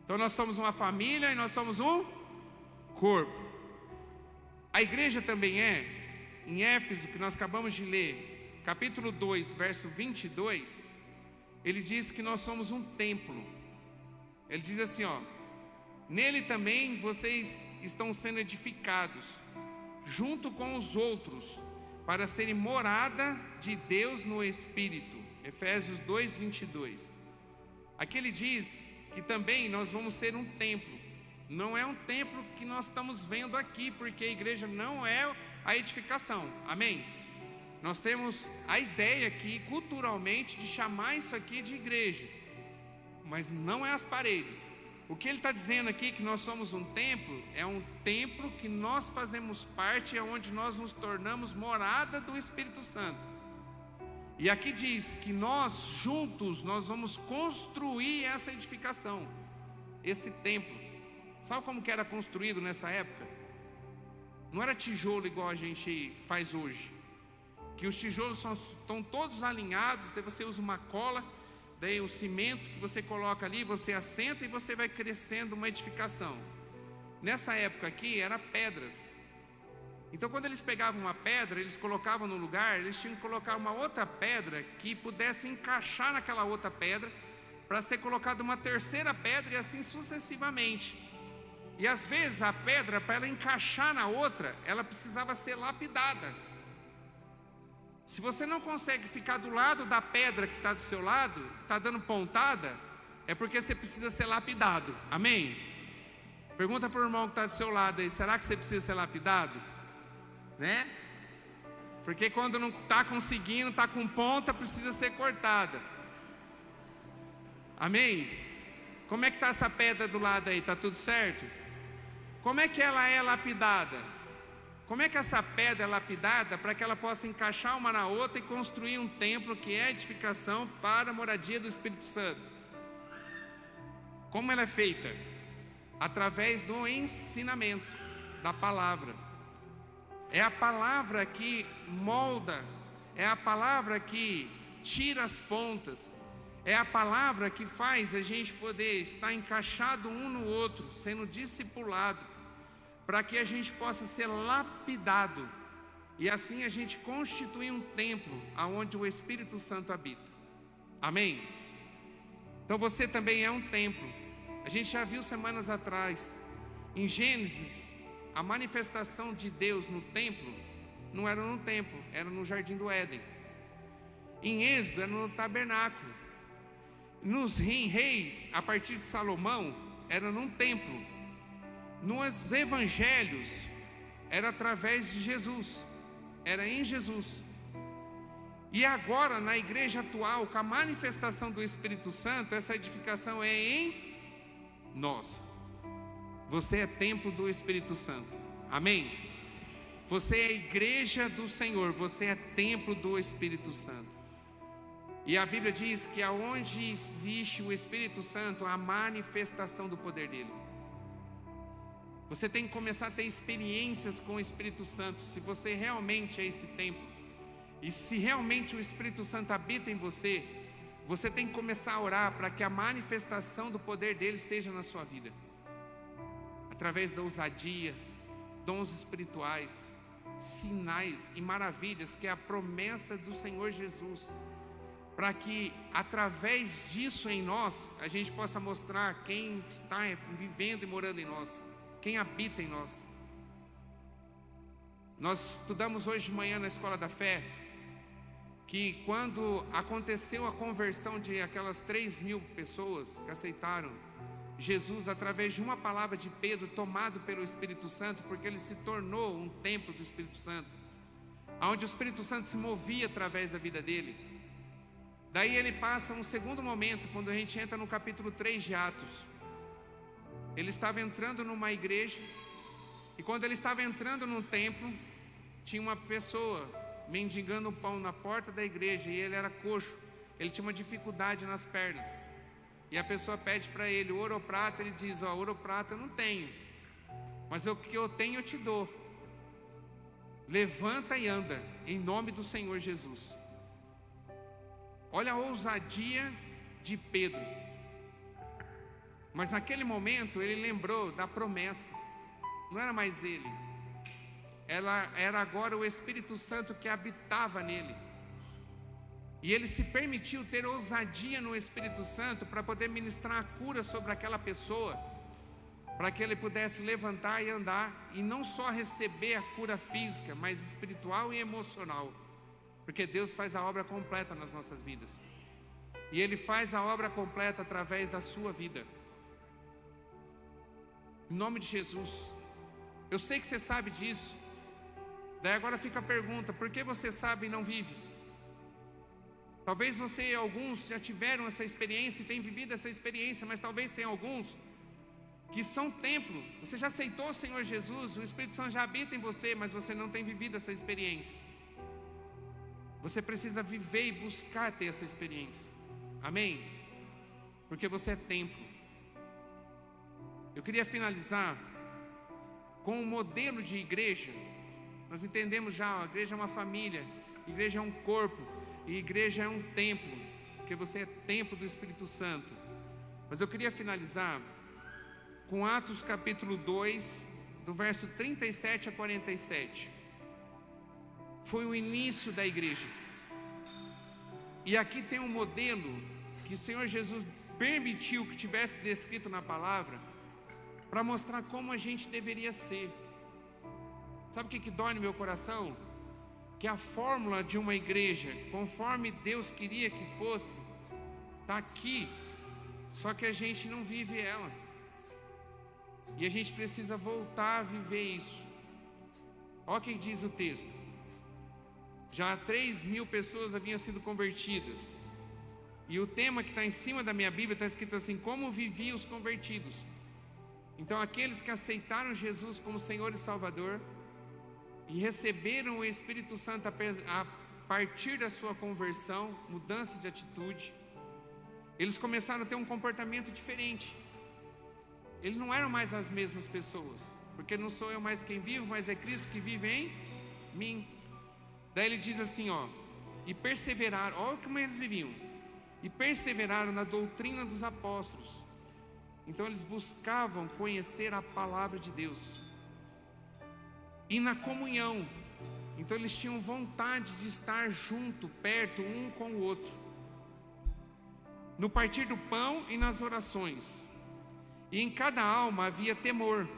Então nós somos uma família e nós somos um corpo. A igreja também em Éfeso, que nós acabamos de ler, capítulo 2, verso 22, ele diz que nós somos um templo. Ele diz assim, nele também vocês estão sendo edificados, junto com os outros, para serem morada de Deus no Espírito. Efésios 2, 22. Aqui ele diz que também nós vamos ser um templo. Não é um templo que nós estamos vendo aqui, porque a igreja não é a edificação, amém? Nós temos a ideia aqui, culturalmente, de chamar isso aqui de igreja, mas não é as paredes. O que ele está dizendo aqui, que nós somos um templo, é um templo que nós fazemos parte, é onde nós nos tornamos morada do Espírito Santo. E aqui diz que nós juntos, nós vamos construir essa edificação, esse templo. Sabe como que era construído nessa época? Não era tijolo igual a gente faz hoje, que os tijolos estão todos alinhados, daí você usa uma cola, daí o cimento que você coloca ali, você assenta e você vai crescendo uma edificação. Nessa época aqui, era pedras. Então quando eles pegavam uma pedra, eles colocavam no lugar, eles tinham que colocar uma outra pedra que pudesse encaixar naquela outra pedra, para ser colocada uma terceira pedra e assim sucessivamente. E às vezes a pedra, para ela encaixar na outra, ela precisava ser lapidada. Se você não consegue ficar do lado da pedra que está do seu lado, está dando pontada, é porque você precisa ser lapidado, amém? Pergunta para o irmão que está do seu lado aí, será que você precisa ser lapidado? Né? Porque quando não está conseguindo, está com ponta, precisa ser cortada, amém? Como é que está essa pedra do lado aí, está tudo certo? Como é que ela é lapidada? Como é que essa pedra é lapidada para que ela possa encaixar uma na outra e construir um templo que é edificação para a moradia do Espírito Santo? Como ela é feita? Através do ensinamento da palavra. É a palavra que molda, é a palavra que tira as pontas, é a palavra que faz a gente poder estar encaixado um no outro, sendo discipulado, para que a gente possa ser lapidado, e assim a gente constituir um templo aonde o Espírito Santo habita, amém? Então você também é um templo. A gente já viu semanas atrás, em Gênesis, a manifestação de Deus no templo, não era no templo, era no Jardim do Éden. Em Êxodo, era no tabernáculo. Nos reis, a partir de Salomão, era num templo. Nos evangelhos, era através de Jesus, era em Jesus. E agora, na igreja atual, com a manifestação do Espírito Santo, essa edificação é em nós. Você é templo do Espírito Santo, amém? Você é a igreja do Senhor, você é templo do Espírito Santo. E a Bíblia diz que aonde existe o Espírito Santo, há a manifestação do poder dele. Você tem que começar a ter experiências com o Espírito Santo, se você realmente é esse templo. E se realmente o Espírito Santo habita em você, você tem que começar a orar para que a manifestação do poder dele seja na sua vida. Através da ousadia, dons espirituais, sinais e maravilhas, que é a promessa do Senhor Jesus. Para que através disso em nós, a gente possa mostrar quem está vivendo e morando em nós, quem habita em nós. Nós estudamos hoje de manhã na Escola da Fé, que quando aconteceu a conversão de aquelas 3.000 pessoas que aceitaram Jesus através de uma palavra de Pedro, tomado pelo Espírito Santo, porque ele se tornou um templo do Espírito Santo, onde o Espírito Santo se movia através da vida dele. Daí ele passa um segundo momento, quando a gente entra no capítulo 3 de Atos. Ele estava entrando numa igreja, e quando ele estava entrando num templo, tinha uma pessoa mendigando pão na porta da igreja, e ele era coxo, ele tinha uma dificuldade nas pernas. E a pessoa pede para ele ouro ou prata, ele diz, ouro ou prata eu não tenho, mas o que eu tenho eu te dou. Levanta e anda, em nome do Senhor Jesus. Olha a ousadia de Pedro. Mas naquele momento ele lembrou da promessa. Não era mais ele. Era agora o Espírito Santo que habitava nele. E ele se permitiu ter ousadia no Espírito Santo para poder ministrar a cura sobre aquela pessoa, para que ele pudesse levantar e andar, e não só receber a cura física, mas espiritual e emocional, porque Deus faz a obra completa nas nossas vidas, e Ele faz a obra completa através da sua vida, em nome de Jesus. Eu sei que você sabe disso. Daí agora fica a pergunta: por que você sabe e não vive? Talvez você e alguns já tiveram essa experiência e têm vivido essa experiência, mas talvez tenha alguns que são templo. Você já aceitou o Senhor Jesus, o Espírito Santo já habita em você, mas você não tem vivido essa experiência. Você precisa viver e buscar ter essa experiência. Amém? Porque você é templo. Eu queria finalizar com um modelo de igreja. Nós entendemos já, a igreja é uma família, a igreja é um corpo, e a igreja é um templo, porque você é templo do Espírito Santo. Mas eu queria finalizar com Atos capítulo 2, do verso 37 a 47. Foi o início da igreja. E aqui tem um modelo que o Senhor Jesus permitiu que tivesse descrito na palavra, para mostrar como a gente deveria ser. Sabe o que dói no meu coração? Que a fórmula de uma igreja, conforme Deus queria que fosse, está aqui, só que a gente não vive ela. E a gente precisa voltar a viver isso. Olha o que diz o texto. Já 3.000 pessoas haviam sido convertidas. E o tema que está em cima da minha Bíblia está escrito assim: como viviam os convertidos. Então aqueles que aceitaram Jesus como Senhor e Salvador e receberam o Espírito Santo a partir da sua conversão, mudança de atitude, eles começaram a ter um comportamento diferente. Eles não eram mais as mesmas pessoas, porque não sou eu mais quem vivo, mas é Cristo que vive em mim. Daí ele diz assim, e perseveraram, olha como eles viviam, e perseveraram na doutrina dos apóstolos. Então eles buscavam conhecer a palavra de Deus, e na comunhão. Então eles tinham vontade de estar junto, perto, um com o outro, no partir do pão e nas orações. E em cada alma havia temor,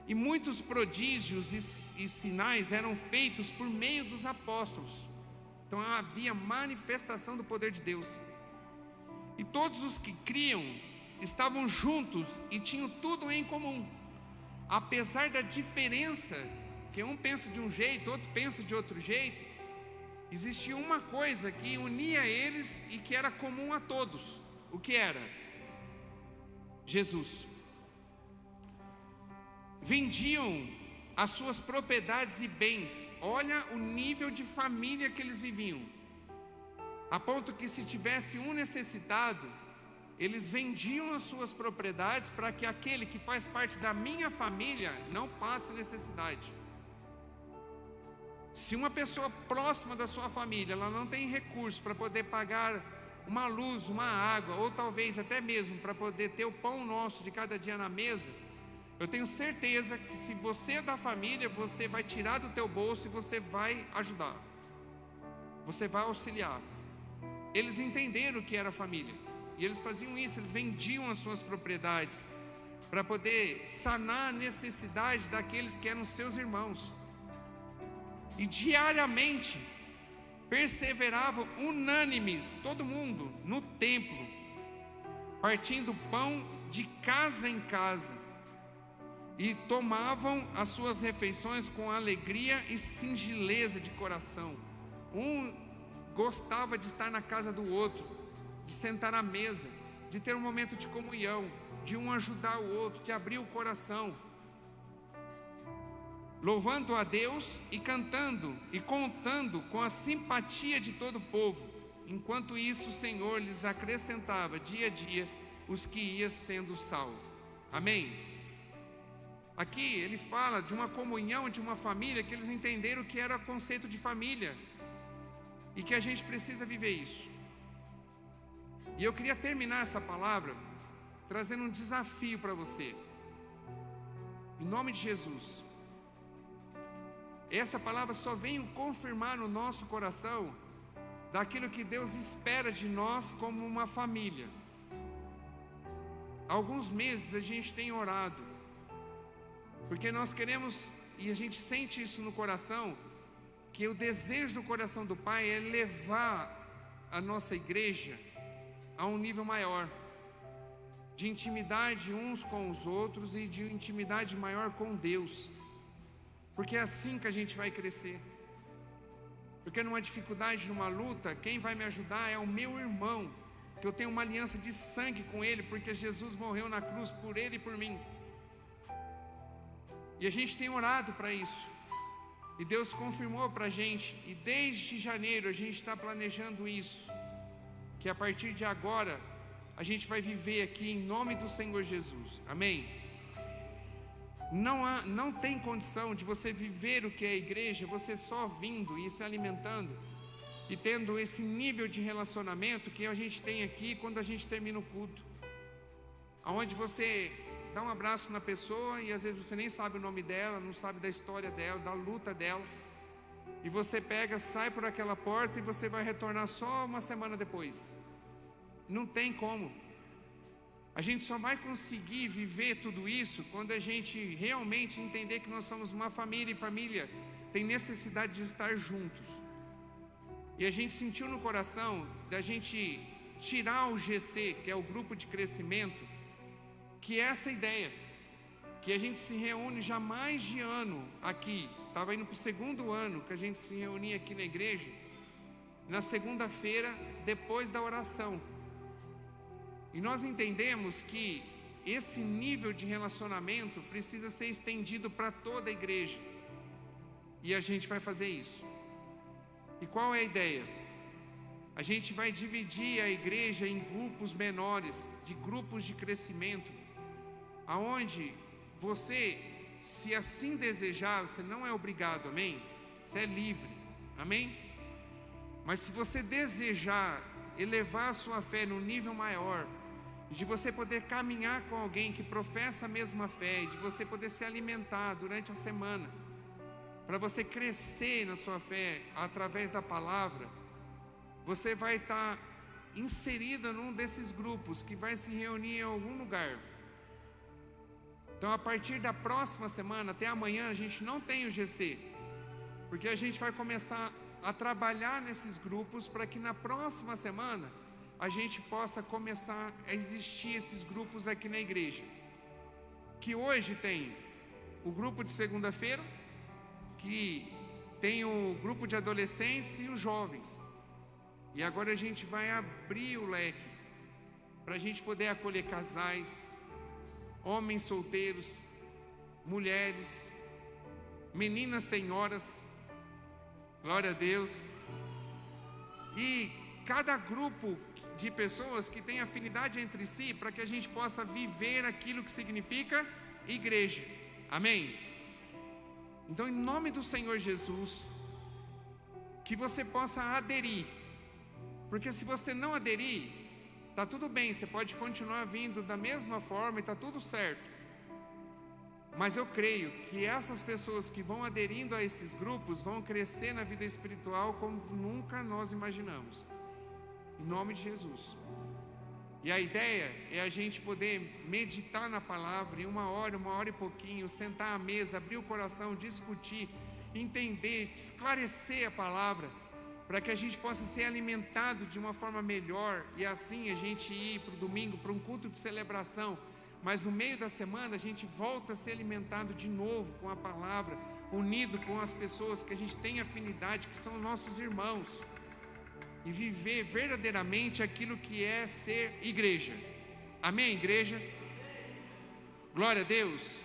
e muitos prodígios e sinais eram feitos por meio dos apóstolos. Então havia manifestação do poder de Deus. E todos os que criam estavam juntos e tinham tudo em comum. Apesar da diferença, que um pensa de um jeito, outro pensa de outro jeito, existia uma coisa que unia eles e que era comum a todos. O que era? Jesus. Vendiam as suas propriedades e bens. Olha o nível de família que eles viviam, a ponto que se tivesse um necessitado, eles vendiam as suas propriedades para que aquele que faz parte da minha família não passe necessidade. Se uma pessoa próxima da sua família, ela não tem recurso para poder pagar uma luz, uma água, ou talvez até mesmo para poder ter o pão nosso de cada dia na mesa, eu tenho certeza que se você é da família, você vai tirar do teu bolso e você vai ajudar, você vai auxiliar. Eles entenderam o que era família, e eles faziam isso, eles vendiam as suas propriedades para poder sanar a necessidade daqueles que eram seus irmãos. E diariamente perseveravam unânimes, todo mundo, no templo, partindo pão de casa em casa, e tomavam as suas refeições com alegria e singeleza de coração. Um gostava de estar na casa do outro, de sentar à mesa, de ter um momento de comunhão, de um ajudar o outro, de abrir o coração, louvando a Deus e cantando e contando com a simpatia de todo o povo. Enquanto isso, o Senhor lhes acrescentava dia a dia os que iam sendo salvos. Amém? Aqui ele fala de uma comunhão, de uma família, que eles entenderam que era o conceito de família, e que a gente precisa viver isso. E eu queria terminar essa palavra trazendo um desafio para você. Em nome de Jesus. Essa palavra só vem confirmar no nosso coração daquilo que Deus espera de nós como uma família. Há alguns meses a gente tem orado, porque nós queremos, e a gente sente isso no coração, que o desejo do coração do Pai é levar a nossa igreja a um nível maior, de intimidade uns com os outros e de intimidade maior com Deus, porque é assim que a gente vai crescer. Porque numa dificuldade, numa luta, quem vai me ajudar é o meu irmão, que eu tenho uma aliança de sangue com ele, porque Jesus morreu na cruz por ele e por mim. E a gente tem orado para isso, e Deus confirmou para a gente, e desde janeiro a gente está planejando isso, que a partir de agora a gente vai viver aqui em nome do Senhor Jesus, amém? Não tem condição de você viver o que é a igreja, você só vindo e se alimentando, e tendo esse nível de relacionamento que a gente tem aqui quando a gente termina o culto, onde você dá um abraço na pessoa e às vezes você nem sabe o nome dela, não sabe da história dela, da luta dela, e você pega, sai por aquela porta e você vai retornar só uma semana depois. Não tem como. A gente só vai conseguir viver tudo isso quando a gente realmente entender que nós somos uma família, e família tem necessidade de estar juntos. E a gente sentiu no coração da gente tirar o GC, que é o grupo de crescimento, que é essa ideia, que a gente se reúne já há mais de ano aqui, estava indo para o 2º ano que a gente se reunia aqui na igreja, na segunda-feira, depois da oração. E nós entendemos que esse nível de relacionamento precisa ser estendido para toda a igreja, e a gente vai fazer isso. E qual é a ideia? A gente vai dividir a igreja em grupos menores, de grupos de crescimento, aonde você, se assim desejar, você não é obrigado, amém? Você é livre, amém? Mas se você desejar elevar a sua fé num nível maior, de você poder caminhar com alguém que professa a mesma fé, de você poder se alimentar durante a semana, para você crescer na sua fé através da palavra, você vai estar inserida num desses grupos que vai se reunir em algum lugar. Então, a partir da próxima semana, até amanhã, a gente não tem o GC, porque a gente vai começar a trabalhar nesses grupos para que na próxima semana a gente possa começar a existir esses grupos aqui na igreja. Que hoje tem o grupo de segunda-feira, que tem o grupo de adolescentes e os jovens. E agora a gente vai abrir o leque para a gente poder acolher casais, homens solteiros, mulheres, meninas senhoras, glória a Deus, e cada grupo de pessoas que tem afinidade entre si, para que a gente possa viver aquilo que significa igreja, amém? Então, em nome do Senhor Jesus, que você possa aderir, porque se você não aderir, está tudo bem, você pode continuar vindo da mesma forma e está tudo certo. Mas eu creio que essas pessoas que vão aderindo a esses grupos vão crescer na vida espiritual como nunca nós imaginamos. Em nome de Jesus. E a ideia é a gente poder meditar na palavra em uma hora e pouquinho, sentar à mesa, abrir o coração, discutir, entender, esclarecer a palavra, para que a gente possa ser alimentado de uma forma melhor, e assim a gente ir para o domingo, para um culto de celebração, mas no meio da semana a gente volta a ser alimentado de novo com a palavra, unido com as pessoas que a gente tem afinidade, que são nossos irmãos, e viver verdadeiramente aquilo que é ser igreja. Amém, igreja? Glória a Deus.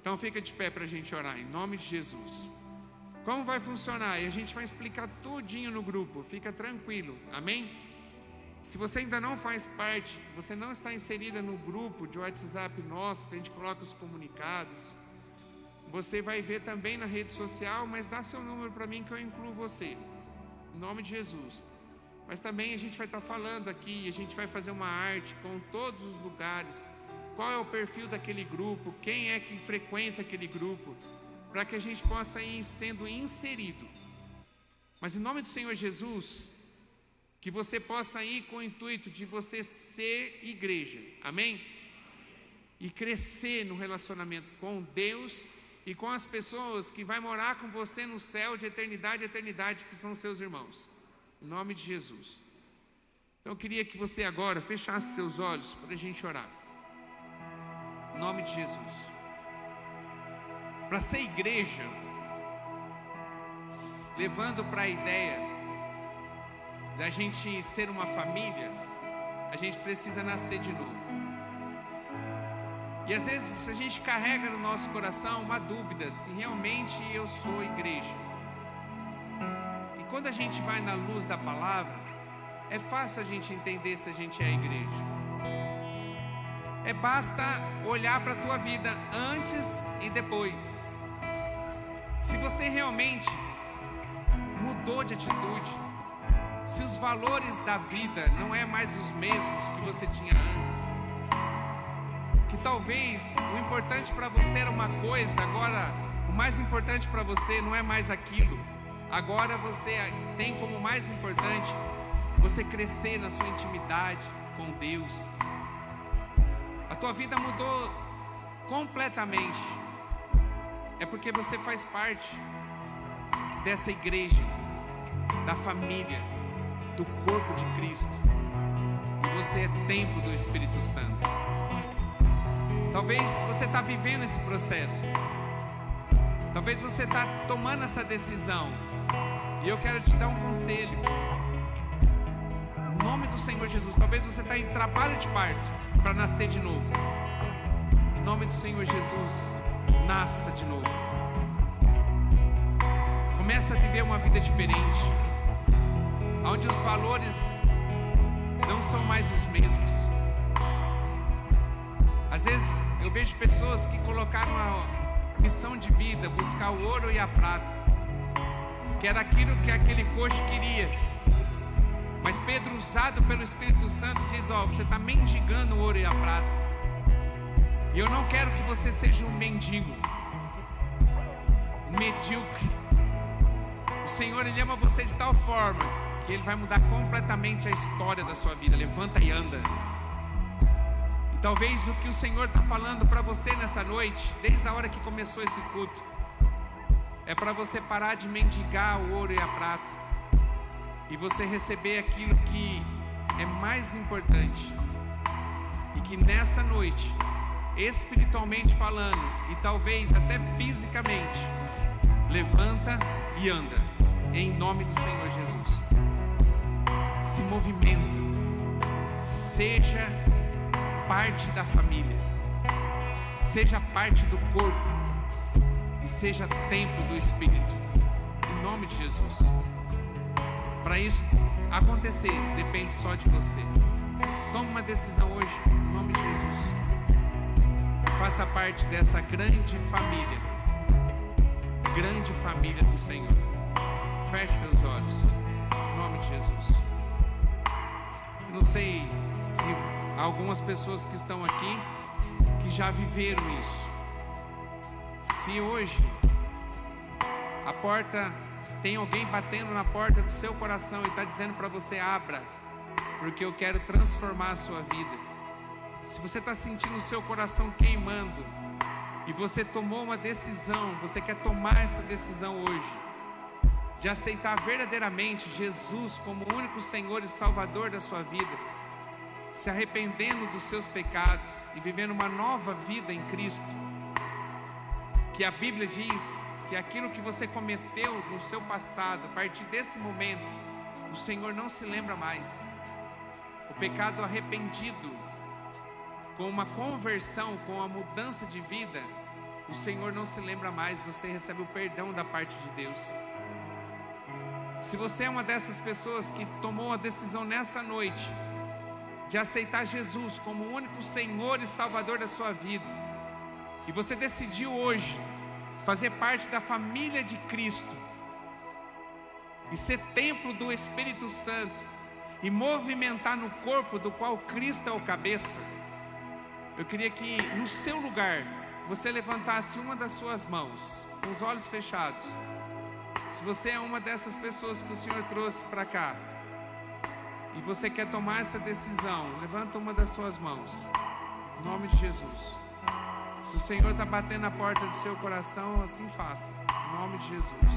Então fica de pé para a gente orar, em nome de Jesus. Como vai funcionar? E a gente vai explicar tudinho no grupo, fica tranquilo, amém? Se você ainda não faz parte, você não está inserida no grupo de WhatsApp nosso, que a gente coloca os comunicados, você vai ver também na rede social, mas dá seu número para mim que eu incluo você, em nome de Jesus. Mas também a gente vai estar falando aqui, a gente vai fazer uma arte com todos os lugares. Qual é o perfil daquele grupo, quem é que frequenta aquele grupo, para que a gente possa ir sendo inserido. Mas em nome do Senhor Jesus, que você possa ir com o intuito de você ser igreja, amém? E crescer no relacionamento com Deus e com as pessoas que vai morar com você no céu de eternidade a eternidade, que são seus irmãos, em nome de Jesus. Então eu queria que você agora fechasse seus olhos para a gente orar, em nome de Jesus. Para ser igreja, levando para a ideia da gente ser uma família, a gente precisa nascer de novo. E às vezes a gente carrega no nosso coração uma dúvida se realmente eu sou igreja. E quando a gente vai na luz da palavra, é fácil a gente entender se a gente é igreja. Basta olhar para a tua vida antes e depois. Se você realmente mudou de atitude, se os valores da vida não é mais os mesmos que você tinha antes, que talvez o importante para você era uma coisa, agora o mais importante para você não é mais aquilo. Agora você tem como mais importante você crescer na sua intimidade com Deus. A tua vida mudou completamente. É porque você faz parte dessa igreja, da família, do corpo de Cristo. E você é templo do Espírito Santo. Talvez você está vivendo esse processo. Talvez você está tomando essa decisão. E eu quero te dar um conselho. Em nome do Senhor Jesus. Talvez você está em trabalho de parto para nascer de novo. Em nome do Senhor Jesus, nasça de novo. Começa a viver uma vida diferente, onde os valores não são mais os mesmos. Às vezes eu vejo pessoas que colocaram a missão de vida, buscar o ouro e a prata, que era aquilo que aquele coxo queria. Mas Pedro, usado pelo Espírito Santo, diz: ó, você está mendigando o ouro e a prata. E eu não quero que você seja um mendigo, um medíocre. O Senhor, Ele ama você de tal forma que Ele vai mudar completamente a história da sua vida. Levanta e anda. E talvez o que o Senhor está falando para você nessa noite, desde a hora que começou esse culto, é para você parar de mendigar o ouro e a prata e você receber aquilo que é mais importante. E que nessa noite, espiritualmente falando e talvez até fisicamente, levanta e anda em nome do Senhor Jesus. Se movimenta, seja parte da família, seja parte do corpo e seja templo do Espírito, em nome de Jesus. Para isso acontecer, depende só de você. Tome uma decisão hoje, em nome de Jesus. Faça parte dessa grande família do Senhor. Feche seus olhos, em nome de Jesus. Eu não sei se algumas pessoas que estão aqui que já viveram isso. Se hoje a porta, tem alguém batendo na porta do seu coração e está dizendo para você: abra, porque eu quero transformar a sua vida. Se você está sentindo o seu coração queimando e você tomou uma decisão, você quer tomar essa decisão hoje, de aceitar verdadeiramente Jesus como o único Senhor e Salvador da sua vida, se arrependendo dos seus pecados e vivendo uma nova vida em Cristo, que a Bíblia diz que aquilo que você cometeu no seu passado, a partir desse momento, o Senhor não se lembra mais. O pecado arrependido, com uma conversão, com a mudança de vida, o Senhor não se lembra mais, você recebe o perdão da parte de Deus. Se você é uma dessas pessoas que tomou a decisão nessa noite de aceitar Jesus como o único Senhor e Salvador da sua vida, e você decidiu hoje fazer parte da família de Cristo e ser templo do Espírito Santo, e movimentar no corpo do qual Cristo é o cabeça, eu queria que no seu lugar você levantasse uma das suas mãos, com os olhos fechados. Se você é uma dessas pessoas que o Senhor trouxe para cá e você quer tomar essa decisão, levanta uma das suas mãos, em nome de Jesus. Se o Senhor está batendo na porta do seu coração, assim faça, em nome de Jesus.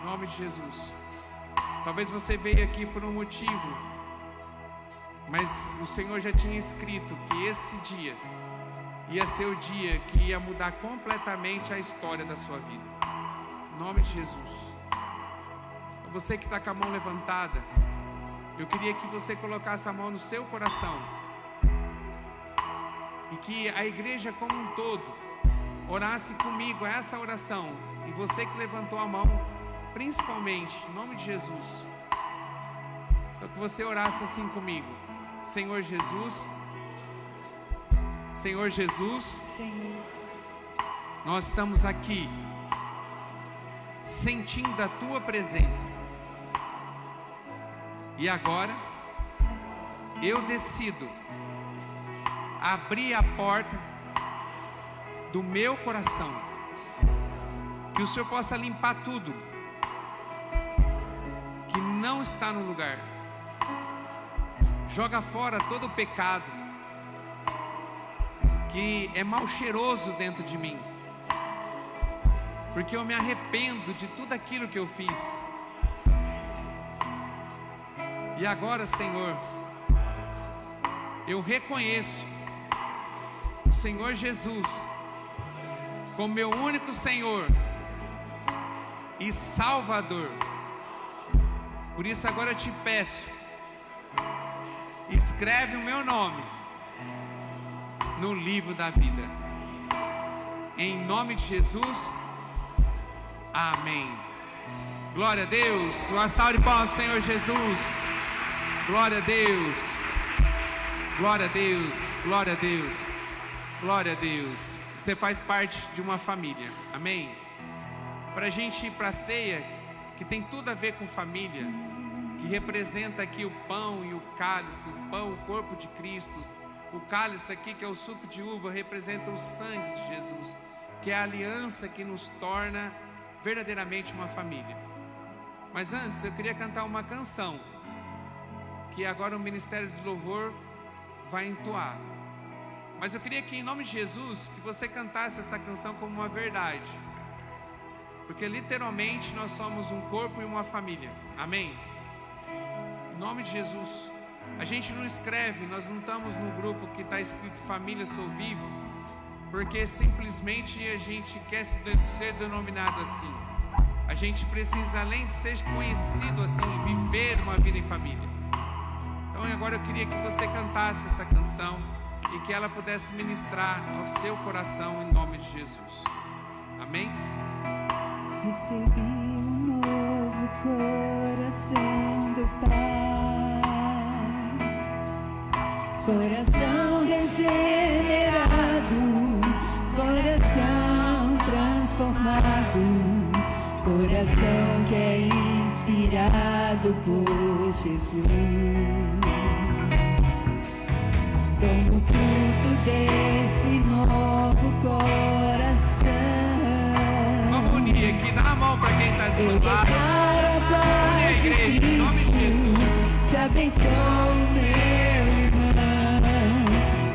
Em nome de Jesus. Talvez você veio aqui por um motivo, mas o Senhor já tinha escrito que esse dia ia ser o dia que ia mudar completamente a história da sua vida. Em nome de Jesus. Você que está com a mão levantada, eu queria que você colocasse a mão no seu coração e que a igreja como um todo orasse comigo essa oração. E você que levantou a mão, principalmente, em nome de Jesus, então que você orasse assim comigo: Senhor Jesus, Senhor Jesus, Senhor, nós estamos aqui sentindo a Tua presença, e agora eu decido abrir a porta do meu coração, que o Senhor possa limpar tudo que não está no lugar. Joga fora todo o pecado que é mal cheiroso dentro de mim, porque eu me arrependo de tudo aquilo que eu fiz. E agora, Senhor, eu reconheço o Senhor Jesus como meu único Senhor e Salvador. Por isso agora eu te peço, escreve o meu nome no livro da vida. Em nome de Jesus, amém. Glória a Deus. Uma salva de palmas, Senhor Jesus. Glória a Deus. Glória a Deus. Glória a Deus. Glória a Deus. Você faz parte de uma família, amém? Para a gente ir para a ceia, que tem tudo a ver com família, que representa aqui o pão e o cálice. O pão, o corpo de Cristo. O cálice aqui, que é o suco de uva, representa o sangue de Jesus, que é a aliança que nos torna verdadeiramente uma família. Mas antes, eu queria cantar uma canção, que agora o Ministério do Louvor vai entoar. Mas eu queria que, em nome de Jesus, que você cantasse essa canção como uma verdade, porque literalmente nós somos um corpo e uma família, amém? Em nome de Jesus. A gente não escreve, nós não estamos no grupo que está escrito Família Sou Vivo, porque simplesmente a gente quer ser denominado assim. A gente precisa, além de ser conhecido assim, viver uma vida em família. Então agora eu queria que você cantasse essa canção e que ela pudesse ministrar ao seu coração em nome de Jesus. Amém? recebi um novo coração do Pai, coração regenerado, coração transformado, coração que é inspirado por Jesus. Como fruto desse novo coração, vamos unir aqui, dá a mão para quem está do seu lado. Une a igreja, em nome de Jesus. Te abençoo, meu irmão.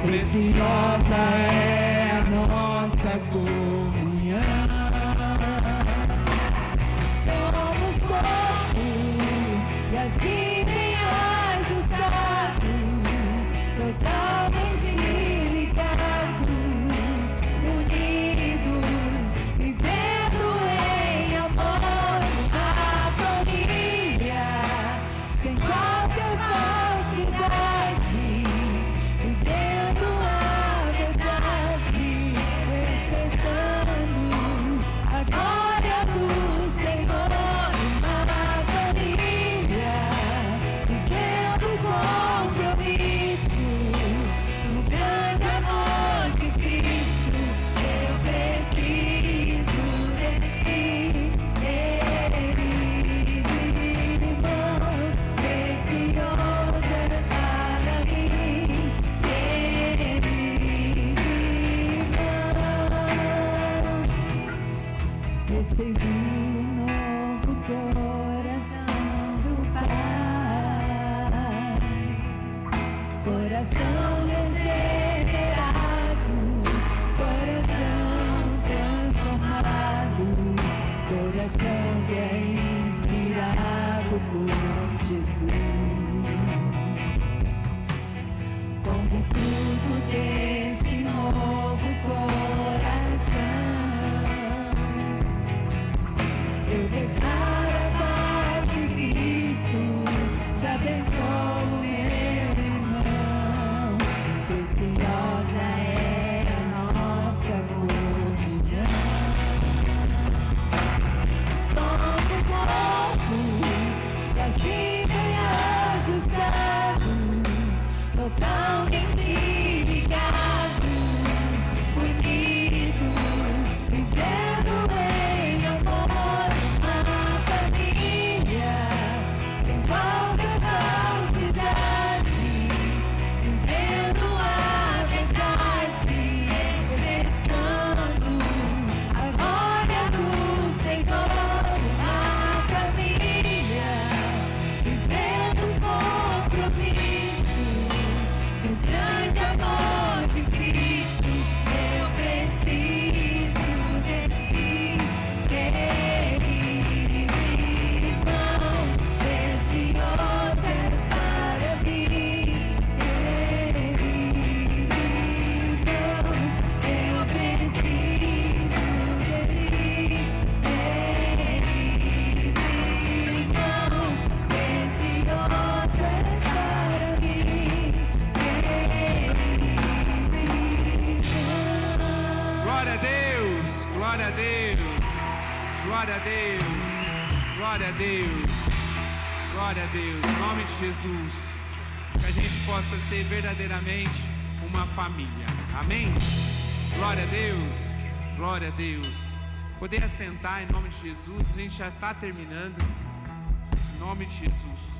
Preciosa é a nossa comunhão. Somos corpo e assim vem ajustados, totalmente ligados, unidos, vivendo em amor, harmonia, sem qualquer falsidade, vivendo a verdade, expressando coração regenerado, coração transformado, coração que é inspirado por Jesus. Como fruto deste novo coração, eu declaro a paz de Cristo, te abençoo, meu irmão. Preciosa é a nossa comunhão. Somos corpo, e assim bem ajustado, totalmente ligados, unidos, vivendo em amor. A família sem qualquer falsidade, vivendo a verdade, expressando a glória do Senhor. A família vivendo um compromisso, o grande amor de Cristo. Eu preciso de ti, querido irmão, precioso és para mim, querido irmão. Eu preciso de ti, querido irmão, precioso és para mim, Glória a Deus, glória a Deus, glória a Deus, glória a Deus, glória a Deus. Em nome de Jesus, que a gente possa ser verdadeiramente uma família. Amém? Glória a Deus, glória a Deus. Poder assentar em nome de Jesus, a gente já está terminando. Em nome de Jesus.